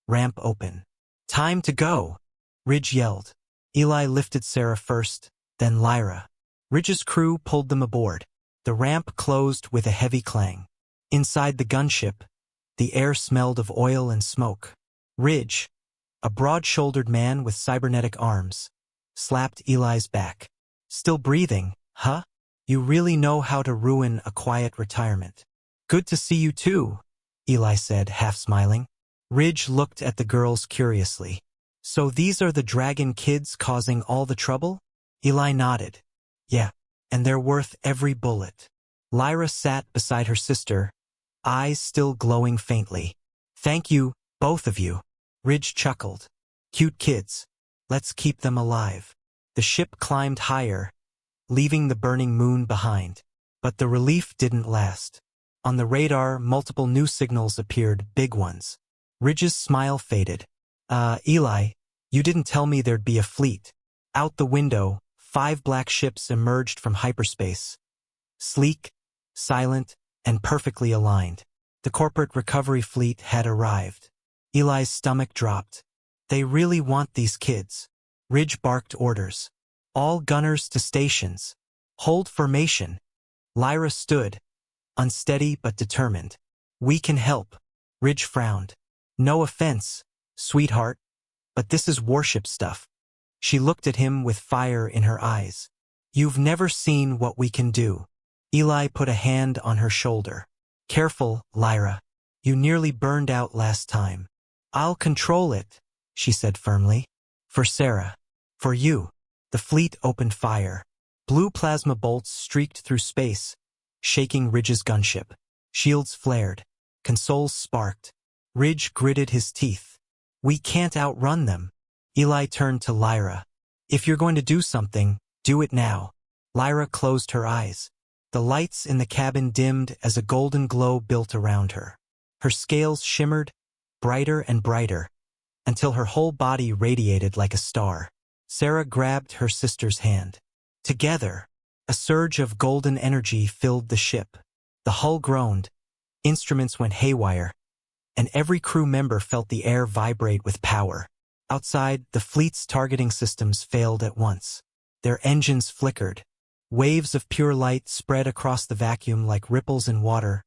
ramp open. "Time to go," Ridge yelled. Eli lifted Sarah first, then Lyra. Ridge's crew pulled them aboard. The ramp closed with a heavy clang. Inside the gunship, the air smelled of oil and smoke. Ridge, a broad-shouldered man with cybernetic arms, slapped Eli's back. Still breathing, huh? You really know how to ruin a quiet retirement. Good to see you too, Eli said, half smiling. Ridge looked at the girls curiously. So these are the dragon kids causing all the trouble? Eli nodded. Yeah, and they're worth every bullet. Lyra sat beside her sister, eyes still glowing faintly. Thank you, both of you. Ridge chuckled. Cute kids. Let's keep them alive. The ship climbed higher, leaving the burning moon behind. But the relief didn't last. On the radar, multiple new signals appeared, big ones. Ridge's smile faded. Eli, you didn't tell me there'd be a fleet. Out the window, 5 black ships emerged from hyperspace. Sleek, silent, and perfectly aligned. The corporate recovery fleet had arrived. Eli's stomach dropped. They really want these kids. Ridge barked orders. All gunners to stations. Hold formation. Lyra stood, unsteady but determined. We can help. Ridge frowned. No offense, sweetheart, but this is warship stuff. She looked at him with fire in her eyes. You've never seen what we can do. Eli put a hand on her shoulder. Careful, Lyra. You nearly burned out last time. I'll control it, she said firmly. For Sarah. For you. The fleet opened fire. Blue plasma bolts streaked through space, shaking Ridge's gunship. Shields flared. Consoles sparked. Ridge gritted his teeth. We can't outrun them. Eli turned to Lyra. If you're going to do something, do it now. Lyra closed her eyes. The lights in the cabin dimmed as a golden glow built around her. Her scales shimmered, brighter and brighter, until her whole body radiated like a star. Sarah grabbed her sister's hand. Together, a surge of golden energy filled the ship. The hull groaned, instruments went haywire, and every crew member felt the air vibrate with power. Outside, the fleet's targeting systems failed at once. Their engines flickered. Waves of pure light spread across the vacuum like ripples in water,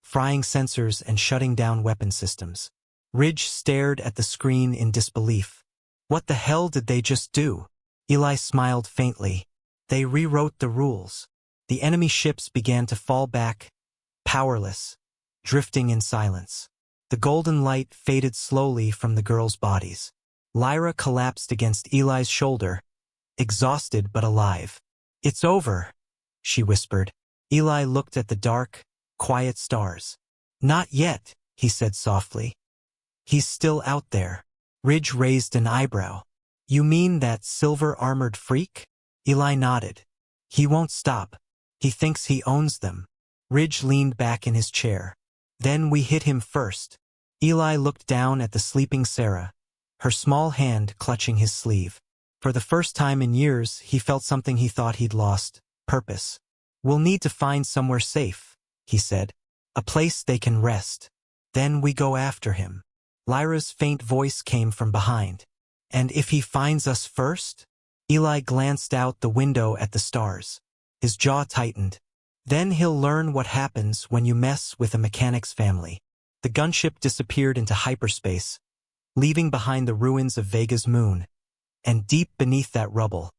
frying sensors and shutting down weapon systems. Ridge stared at the screen in disbelief. What the hell did they just do? Eli smiled faintly. They rewrote the rules. The enemy ships began to fall back, powerless, drifting in silence. The golden light faded slowly from the girls' bodies. Lyra collapsed against Eli's shoulder, exhausted but alive. It's over, she whispered. Eli looked at the dark, quiet stars. Not yet, he said softly. He's still out there. Ridge raised an eyebrow. You mean that silver-armored freak? Eli nodded. He won't stop. He thinks he owns them. Ridge leaned back in his chair. Then we hit him first. Eli looked down at the sleeping Sarah, her small hand clutching his sleeve. For the first time in years, he felt something he thought he'd lost, purpose. We'll need to find somewhere safe, he said. A place they can rest. Then we go after him. Lyra's faint voice came from behind. And if he finds us first? Eli glanced out the window at the stars. His jaw tightened. Then he'll learn what happens when you mess with a mechanic's family. The gunship disappeared into hyperspace, leaving behind the ruins of Vega's moon. And deep beneath that rubble,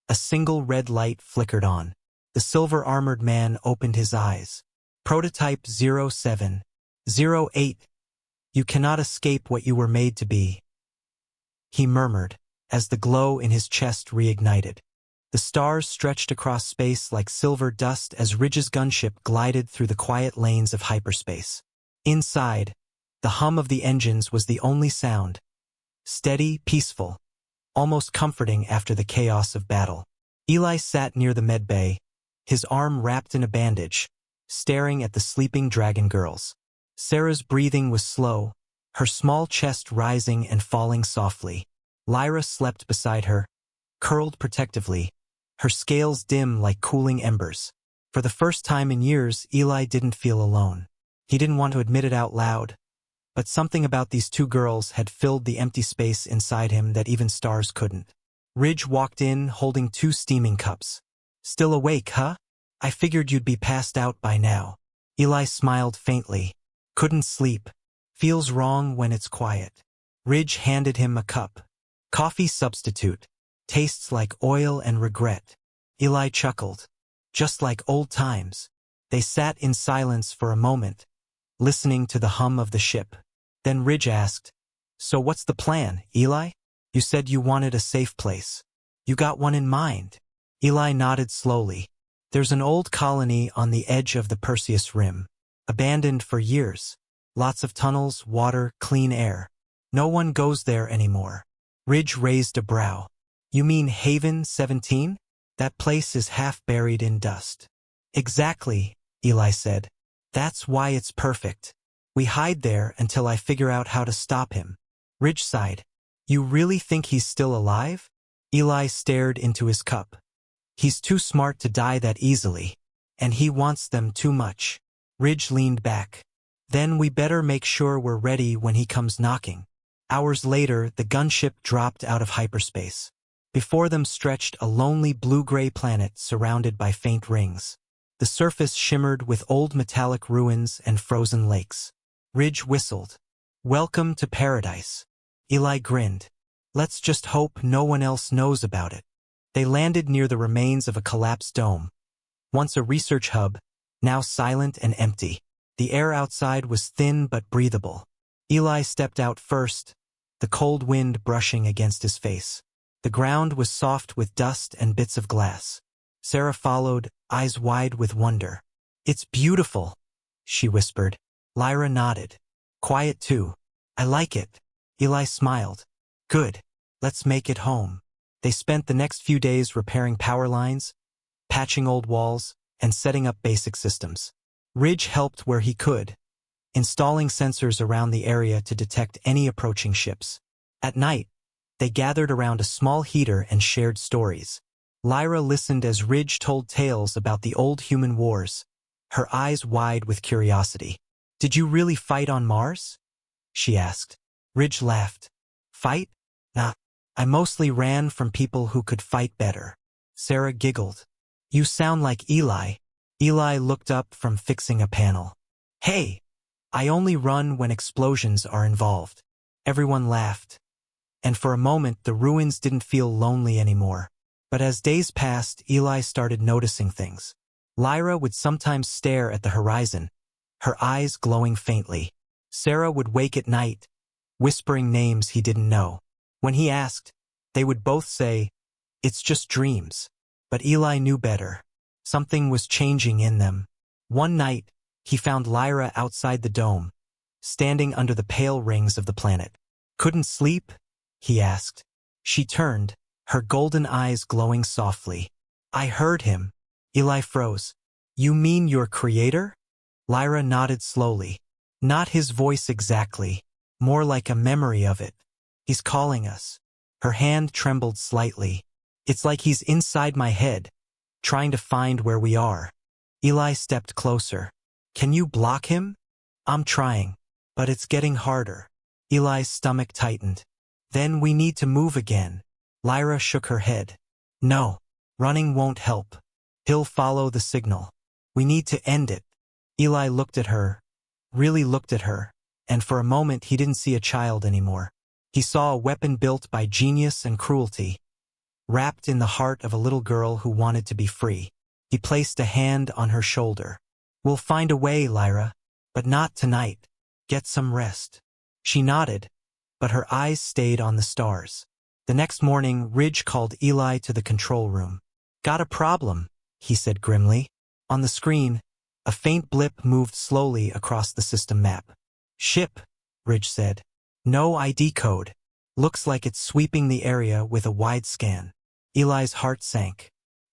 a single red light flickered on. The silver-armored man opened his eyes. Prototype 0708. You cannot escape what you were made to be, he murmured, as the glow in his chest reignited. The stars stretched across space like silver dust as Ridge's gunship glided through the quiet lanes of hyperspace. Inside, the hum of the engines was the only sound. Steady, peaceful, almost comforting after the chaos of battle. Eli sat near the medbay, his arm wrapped in a bandage, staring at the sleeping dragon girls. Sarah's breathing was slow, her small chest rising and falling softly. Lyra slept beside her, curled protectively, her scales dim like cooling embers. For the first time in years, Eli didn't feel alone. He didn't want to admit it out loud, but something about these two girls had filled the empty space inside him that even stars couldn't. Ridge walked in, holding 2 steaming cups. Still awake, huh? I figured you'd be passed out by now. Eli smiled faintly. Couldn't sleep. Feels wrong when it's quiet. Ridge handed him a cup. Coffee substitute. Tastes like oil and regret. Eli chuckled. Just like old times. They sat in silence for a moment, listening to the hum of the ship. Then Ridge asked, "So what's the plan, Eli? You said you wanted a safe place. You got one in mind?" Eli nodded slowly. "There's an old colony on the edge of the Perseus Rim. Abandoned for years. Lots of tunnels, water, clean air. No one goes there anymore." Ridge raised a brow. "You mean Haven 17? That place is half buried in dust." "Exactly," Eli said. "That's why it's perfect. We hide there until I figure out how to stop him." Ridge sighed. "You really think he's still alive?" Eli stared into his cup. "He's too smart to die that easily. And he wants them too much." Ridge leaned back. "Then we better make sure we're ready when he comes knocking." Hours later, the gunship dropped out of hyperspace. Before them stretched a lonely blue-gray planet surrounded by faint rings. The surface shimmered with old metallic ruins and frozen lakes. Ridge whistled. "Welcome to paradise." Eli grinned. "Let's just hope no one else knows about it." They landed near the remains of a collapsed dome. Once a research hub, now silent and empty. The air outside was thin but breathable. Eli stepped out first, the cold wind brushing against his face. The ground was soft with dust and bits of glass. Sarah followed, eyes wide with wonder. "It's beautiful," she whispered. Lyra nodded. "Quiet too. I like it." Eli smiled. "Good. Let's make it home." They spent the next few days repairing power lines, patching old walls, and setting up basic systems. Ridge helped where he could, installing sensors around the area to detect any approaching ships. At night, they gathered around a small heater and shared stories. Lyra listened as Ridge told tales about the old human wars, her eyes wide with curiosity. "Did you really fight on Mars?" she asked. Ridge laughed. "Fight? Nah. I mostly ran from people who could fight better." Sarah giggled. "You sound like Eli." Eli looked up from fixing a panel. "Hey, I only run when explosions are involved." Everyone laughed. And for a moment, the ruins didn't feel lonely anymore. But as days passed, Eli started noticing things. Lyra would sometimes stare at the horizon, her eyes glowing faintly. Sarah would wake at night, whispering names he didn't know. When he asked, they would both say, "It's just dreams." But Eli knew better. Something was changing in them. One night, he found Lyra outside the dome, standing under the pale rings of the planet. "Couldn't sleep?" he asked. She turned, her golden eyes glowing softly. "I heard him." Eli froze. "You mean your creator?" Lyra nodded slowly. "Not his voice exactly, more like a memory of it. He's calling us." Her hand trembled slightly. "It's like he's inside my head, trying to find where we are." Eli stepped closer. "Can you block him?" "I'm trying, but it's getting harder." Eli's stomach tightened. "Then we need to move again." Lyra shook her head. "No, running won't help. He'll follow the signal. We need to end it." Eli looked at her, really looked at her, and for a moment he didn't see a child anymore. He saw a weapon built by genius and cruelty, wrapped in the heart of a little girl who wanted to be free. He placed a hand on her shoulder. "We'll find a way, Lyra, but not tonight. Get some rest." She nodded, but her eyes stayed on the stars. The next morning, Ridge called Eli to the control room. "Got a problem," he said grimly. On the screen, a faint blip moved slowly across the system map. "Ship," Ridge said. "No ID code. Looks like it's sweeping the area with a wide scan." Eli's heart sank.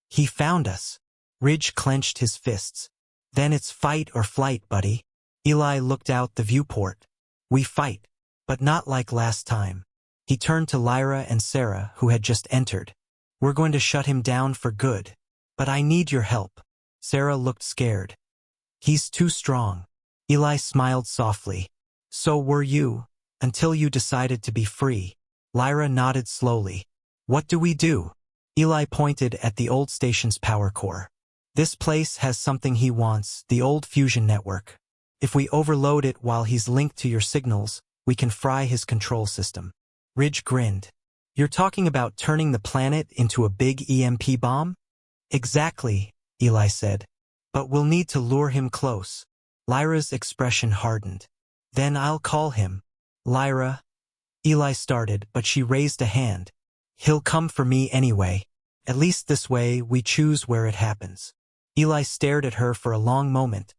"He found us." Ridge clenched his fists. "Then it's fight or flight, buddy." Eli looked out the viewport. "We fight, but not like last time." He turned to Lyra and Sarah, who had just entered. "We're going to shut him down for good. But I need your help." Sarah looked scared. "He's too strong." Eli smiled softly. "So were you, until you decided to be free." Lyra nodded slowly. "What do we do?" Eli pointed at the old station's power core. "This place has something he wants, the old fusion network. If we overload it while he's linked to your signals, we can fry his control system." Ridge grinned. "You're talking about turning the planet into a big EMP bomb?" Exactly, Eli said. But we'll need to lure him close. Lyra's expression hardened. Then I'll call him. Lyra. Eli started, but she raised a hand. He'll come for me anyway. At least this way we choose where it happens. Eli stared at her for a long moment,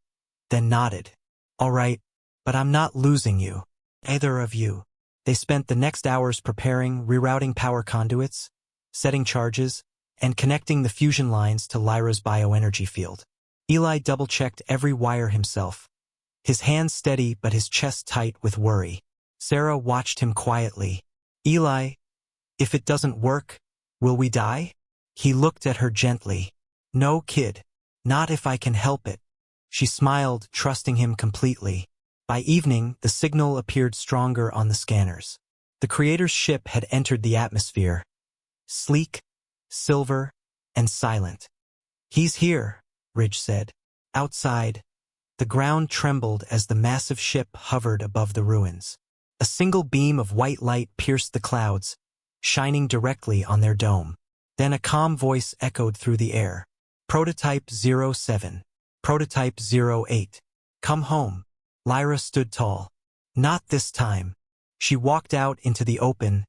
then nodded. All right, but I'm not losing you. Either of you. They spent the next hours preparing, rerouting power conduits, setting charges, and connecting the fusion lines to Lyra's bioenergy field. Eli double-checked every wire himself. His hands steady but his chest tight with worry. Sarah watched him quietly. Eli, if it doesn't work, will we die? He looked at her gently. No, kid. Not if I can help it. She smiled, trusting him completely. By evening, the signal appeared stronger on the scanners. The Creator's ship had entered the atmosphere. Sleek, silver, and silent. He's here, Ridge said. Outside, the ground trembled as the massive ship hovered above the ruins. A single beam of white light pierced the clouds, shining directly on their dome. Then a calm voice echoed through the air. Prototype 07. Prototype 08. Come home. Lyra stood tall. Not this time. She walked out into the open,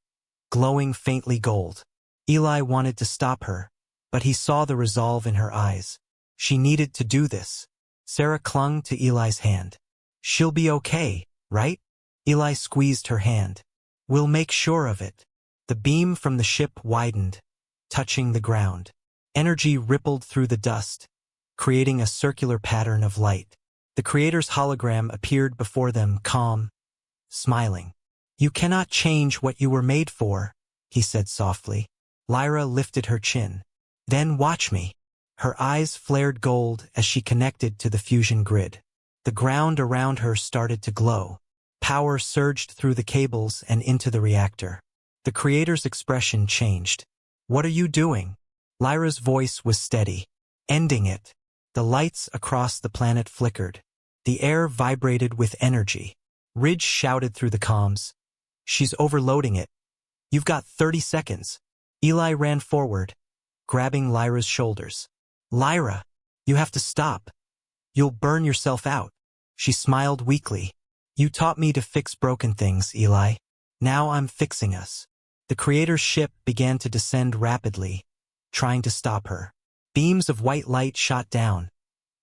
glowing faintly gold. Eli wanted to stop her, but he saw the resolve in her eyes. She needed to do this. Sarah clung to Eli's hand. She'll be okay, right? Eli squeezed her hand. We'll make sure of it. The beam from the ship widened, touching the ground. Energy rippled through the dust, creating a circular pattern of light. The Creator's hologram appeared before them, calm, smiling. You cannot change what you were made for, he said softly. Lyra lifted her chin. Then watch me. Her eyes flared gold as she connected to the fusion grid. The ground around her started to glow. Power surged through the cables and into the reactor. The Creator's expression changed. What are you doing? Lyra's voice was steady. Ending it. The lights across the planet flickered. The air vibrated with energy. Ridge shouted through the comms. She's overloading it. You've got 30 seconds. Eli ran forward, grabbing Lyra's shoulders. Lyra, you have to stop. You'll burn yourself out. She smiled weakly. You taught me to fix broken things, Eli. Now I'm fixing us. The Creator's ship began to descend rapidly, trying to stop her. Beams of white light shot down,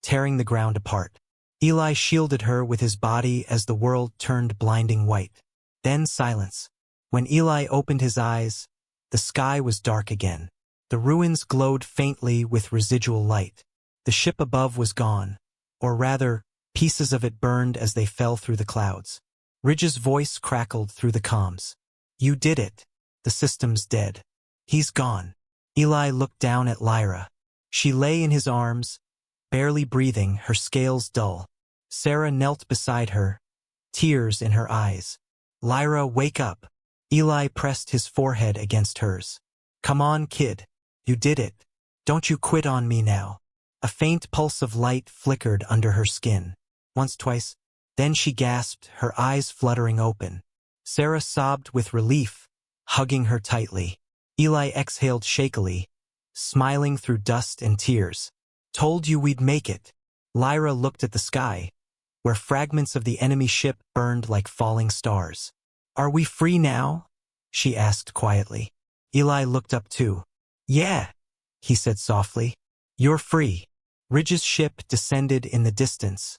tearing the ground apart. Eli shielded her with his body as the world turned blinding white. Then silence. When Eli opened his eyes, the sky was dark again. The ruins glowed faintly with residual light. The ship above was gone, or rather, pieces of it burned as they fell through the clouds. Ridge's voice crackled through the comms. You did it. The system's dead. He's gone. Eli looked down at Lyra. She lay in his arms, barely breathing, her scales dull. Sarah knelt beside her, tears in her eyes. Lyra, wake up. Eli pressed his forehead against hers. Come on, kid. You did it. Don't you quit on me now. A faint pulse of light flickered under her skin. Once, twice. Then she gasped, her eyes fluttering open. Sarah sobbed with relief, hugging her tightly. Eli exhaled shakily, smiling through dust and tears. Told you we'd make it. Lyra looked at the sky, where fragments of the enemy ship burned like falling stars. Are we free now? She asked quietly. Eli looked up too. Yeah, he said softly. You're free. Ridge's ship descended in the distance,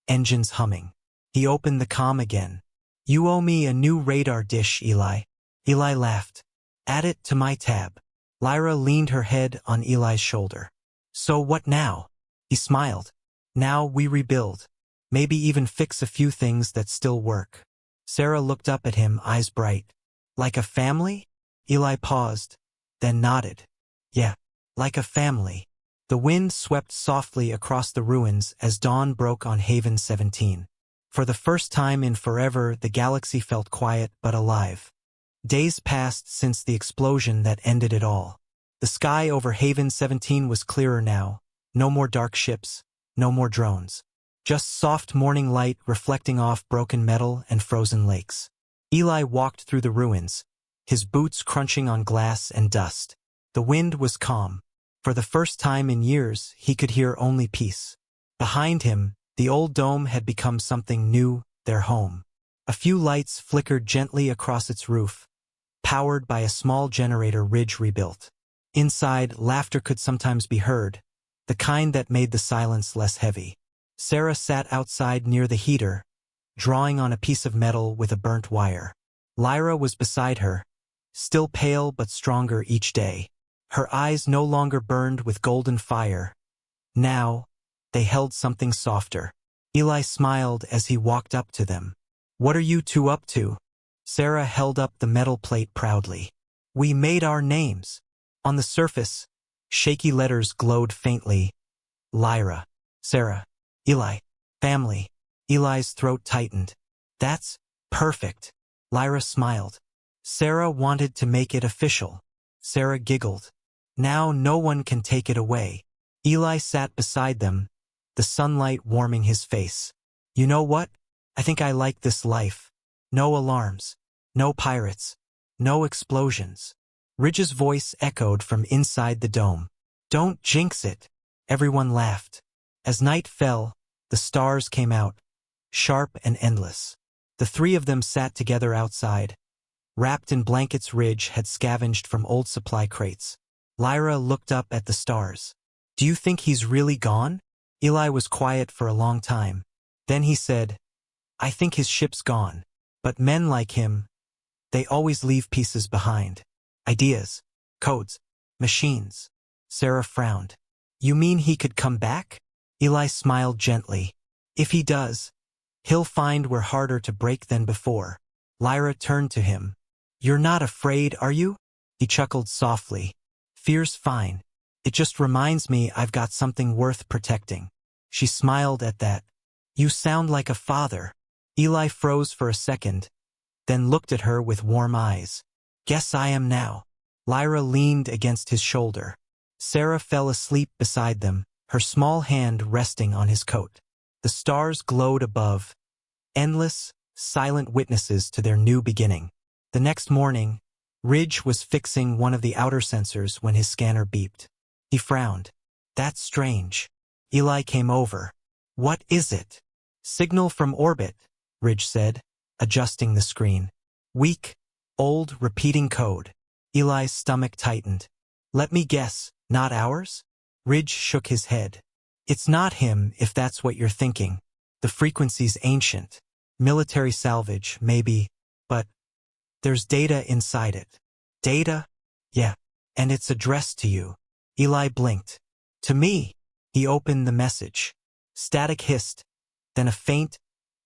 engines humming. He opened the comm again. You owe me a new radar dish, Eli. Eli laughed. Add it to my tab. Lyra leaned her head on Eli's shoulder. So what now? He smiled. Now we rebuild. Maybe even fix a few things that still work. Sarah looked up at him, eyes bright. Like a family? Eli paused, then nodded. Yeah, like a family. The wind swept softly across the ruins as dawn broke on Haven 17. For the first time in forever, the galaxy felt quiet but alive. Days passed since the explosion that ended it all. The sky over Haven 17 was clearer now. No more dark ships, no more drones. Just soft morning light reflecting off broken metal and frozen lakes. Eli walked through the ruins, his boots crunching on glass and dust. The wind was calm, For the first time in years, he could hear only peace. Behind him, the old dome had become something new, their home. A few lights flickered gently across its roof, powered by a small generator Ridge rebuilt. Inside, laughter could sometimes be heard, the kind that made the silence less heavy. Sarah sat outside near the heater, drawing on a piece of metal with a burnt wire. Lyra was beside her, still pale but stronger each day. Her eyes no longer burned with golden fire. Now, they held something softer. Eli smiled as he walked up to them. "What are you two up to?" Sarah held up the metal plate proudly. "We made our names." On the surface, shaky letters glowed faintly. Lyra, Sarah, Eli, family. Eli's throat tightened. "That's perfect." Lyra smiled. Sarah wanted to make it official. Sarah giggled. "Now no one can take it away." Eli sat beside them, the sunlight warming his face. "You know what? I think I like this life. No alarms. No pirates. No explosions." Ridge's voice echoed from inside the dome. "Don't jinx it." Everyone laughed. As night fell, the stars came out, sharp and endless. The three of them sat together outside, wrapped in blankets Ridge had scavenged from old supply crates. Lyra looked up at the stars. "Do you think he's really gone?" Eli was quiet for a long time. Then he said, "I think his ship's gone. But men like him, they always leave pieces behind. Ideas, codes, machines." Sarah frowned. "You mean he could come back?" Eli smiled gently. "If he does, he'll find we're harder to break than before." Lyra turned to him. "You're not afraid, are you?" He chuckled softly. "Fear's fine. It just reminds me I've got something worth protecting." She smiled at that. "You sound like a father." Eli froze for a second, then looked at her with warm eyes. "Guess I am now." Lyra leaned against his shoulder. Sarah fell asleep beside them, her small hand resting on his coat. The stars glowed above, endless, silent witnesses to their new beginning. The next morning, Ridge was fixing one of the outer sensors when his scanner beeped. He frowned. "That's strange." Eli came over. "What is it?" "Signal from orbit," Ridge said, adjusting the screen. "Weak, old, repeating code." Eli's stomach tightened. "Let me guess, not ours?" Ridge shook his head. "It's not him, if that's what you're thinking. The frequency's ancient. Military salvage, maybe, but there's data inside it." "Data?" "Yeah, and it's addressed to you." Eli blinked. "To me." He opened the message. Static hissed, then a faint,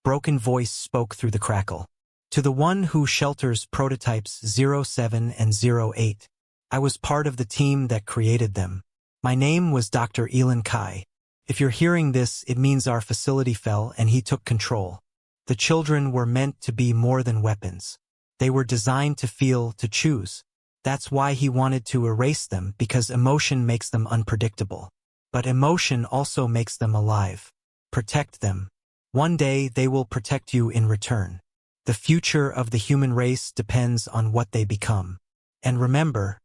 broken voice spoke through the crackle. "To the one who shelters prototypes 07 and 08. I was part of the team that created them. My name was Dr. Elon Kai. If you're hearing this, it means our facility fell and he took control. The children were meant to be more than weapons. They were designed to feel, to choose. That's why he wanted to erase them, because emotion makes them unpredictable. But emotion also makes them alive. Protect them. One day they will protect you in return. The future of the human race depends on what they become. And remember,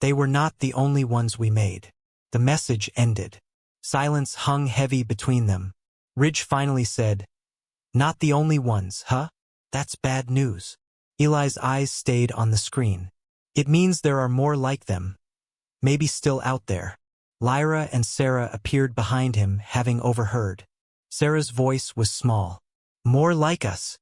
they were not the only ones we made." The message ended. Silence hung heavy between them. Ridge finally said, "Not the only ones, huh? That's bad news." Eli's eyes stayed on the screen. "It means there are more like them. Maybe still out there." Lyra and Sarah appeared behind him, having overheard. Sarah's voice was small. "More like us."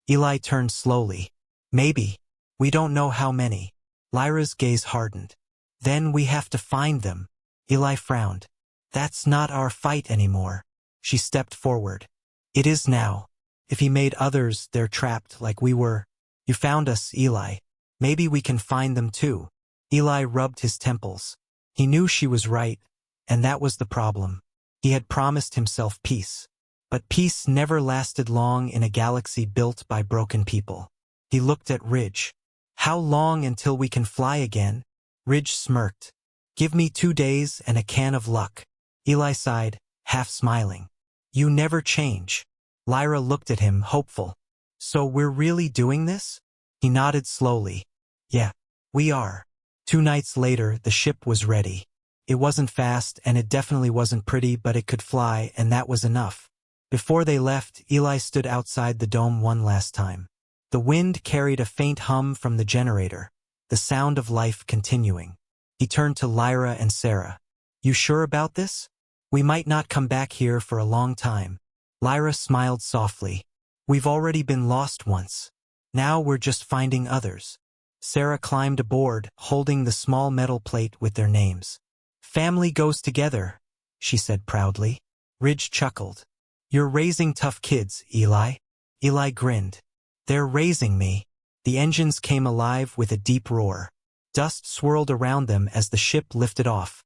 Eli turned slowly. "Maybe. We don't know how many." Lyra's gaze hardened. "Then we have to find them." Eli frowned. "That's not our fight anymore." She stepped forward. "It is now. If he made others, they're trapped like we were. You found us, Eli. Maybe we can find them too." Eli rubbed his temples. He knew she was right, and that was the problem. He had promised himself peace. But peace never lasted long in a galaxy built by broken people. He looked at Ridge. "How long until we can fly again?" Ridge smirked. "Give me 2 days and a can of luck." Eli sighed, half smiling. "You never change." Lyra looked at him, hopeful. "So we're really doing this?" He nodded slowly. "Yeah, we are." 2 nights later, the ship was ready. It wasn't fast, and it definitely wasn't pretty, but it could fly, and that was enough. Before they left, Eli stood outside the dome one last time. The wind carried a faint hum from the generator, the sound of life continuing. He turned to Lyra and Sarah. "You sure about this? We might not come back here for a long time." Lyra smiled softly. "We've already been lost once. Now we're just finding others." Sarah climbed aboard, holding the small metal plate with their names. "Family goes together," she said proudly. Ridge chuckled. "You're raising tough kids, Eli." Eli grinned. "They're raising me." The engines came alive with a deep roar. Dust swirled around them as the ship lifted off,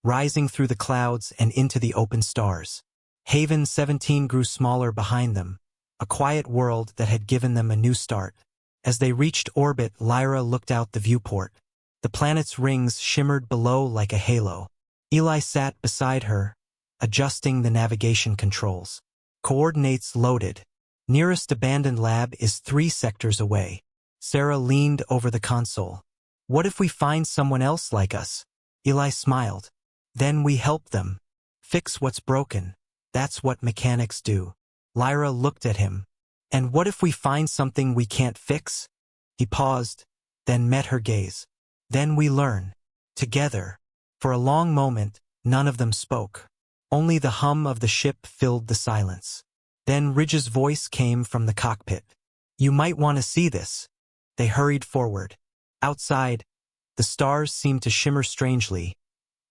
rising through the clouds and into the open stars. Haven 17 grew smaller behind them, a quiet world that had given them a new start. As they reached orbit, Lyra looked out the viewport. The planet's rings shimmered below like a halo. Eli sat beside her, adjusting the navigation controls. Coordinates loaded. Nearest abandoned lab is 3 sectors away. Sarah leaned over the console. "What if we find someone else like us?" Eli smiled. "Then we help them. Fix what's broken. That's what mechanics do." Lyra looked at him. "And what if we find something we can't fix?" He paused, then met her gaze. "Then we learn. Together." For a long moment, none of them spoke. Only the hum of the ship filled the silence. Then Ridge's voice came from the cockpit. "You might want to see this." They hurried forward. Outside, the stars seemed to shimmer strangely,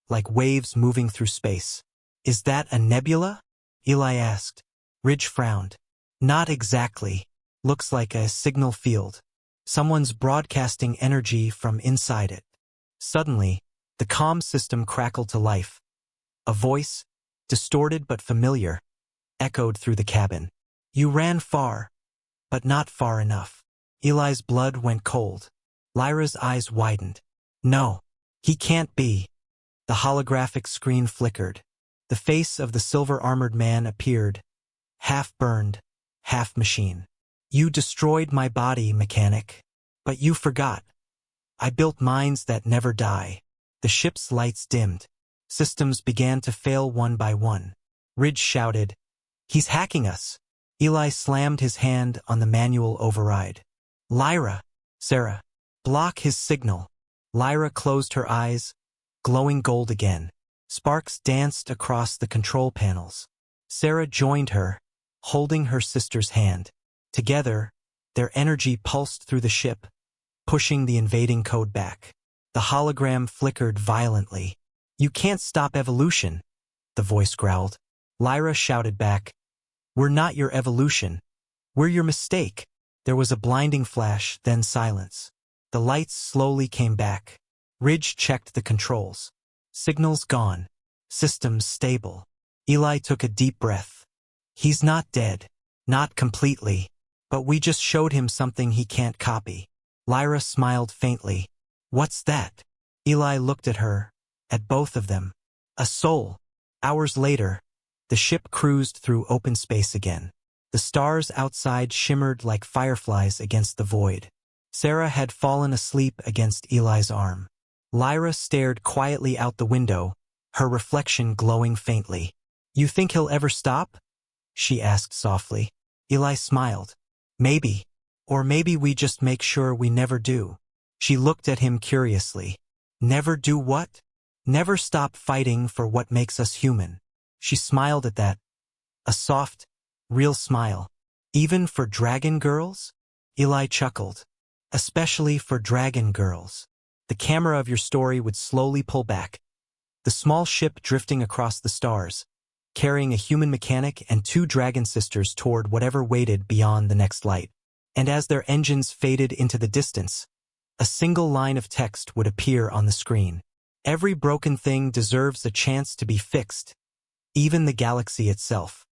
like waves moving through space. "Is that a nebula?" Eli asked. Ridge frowned. "Not exactly. Looks like a signal field. Someone's broadcasting energy from inside it." Suddenly, the comm system crackled to life. A voice, distorted but familiar, echoed through the cabin. "You ran far, but not far enough." Eli's blood went cold. Lyra's eyes widened. "No, he can't be." The holographic screen flickered. The face of the silver-armored man appeared, half burned, half machine. "You destroyed my body, mechanic. But you forgot. I built minds that never die." The ship's lights dimmed. Systems began to fail one by one. Ridge shouted, "He's hacking us!" Eli slammed his hand on the manual override. "Lyra!" "Sarah! Block his signal!" Lyra closed her eyes, glowing gold again. Sparks danced across the control panels. Sarah joined her, holding her sister's hand. Together, their energy pulsed through the ship, pushing the invading code back. The hologram flickered violently. "You can't stop evolution," the voice growled. Lyra shouted back, "We're not your evolution. We're your mistake." There was a blinding flash, then silence. The lights slowly came back. Ridge checked the controls. Signals gone. Systems stable. Eli took a deep breath. "He's not dead. Not completely. But we just showed him something he can't copy." Lyra smiled faintly. "What's that?" Eli looked at her, at both of them. "A soul." Hours later, the ship cruised through open space again. The stars outside shimmered like fireflies against the void. Sarah had fallen asleep against Eli's arm. Lyra stared quietly out the window, her reflection glowing faintly. "You think he'll ever stop?" she asked softly. Eli smiled. "Maybe. Or maybe we just make sure we never do." She looked at him curiously. "Never do what?" "Never stop fighting for what makes us human." She smiled at that. A soft, real smile. "Even for dragon girls?" Eli chuckled. "Especially for dragon girls." The camera of your story would slowly pull back. The small ship drifting across the stars, carrying a human mechanic and 2 dragon sisters toward whatever waited beyond the next light. And as their engines faded into the distance, a single line of text would appear on the screen. "Every broken thing deserves a chance to be fixed, even the galaxy itself."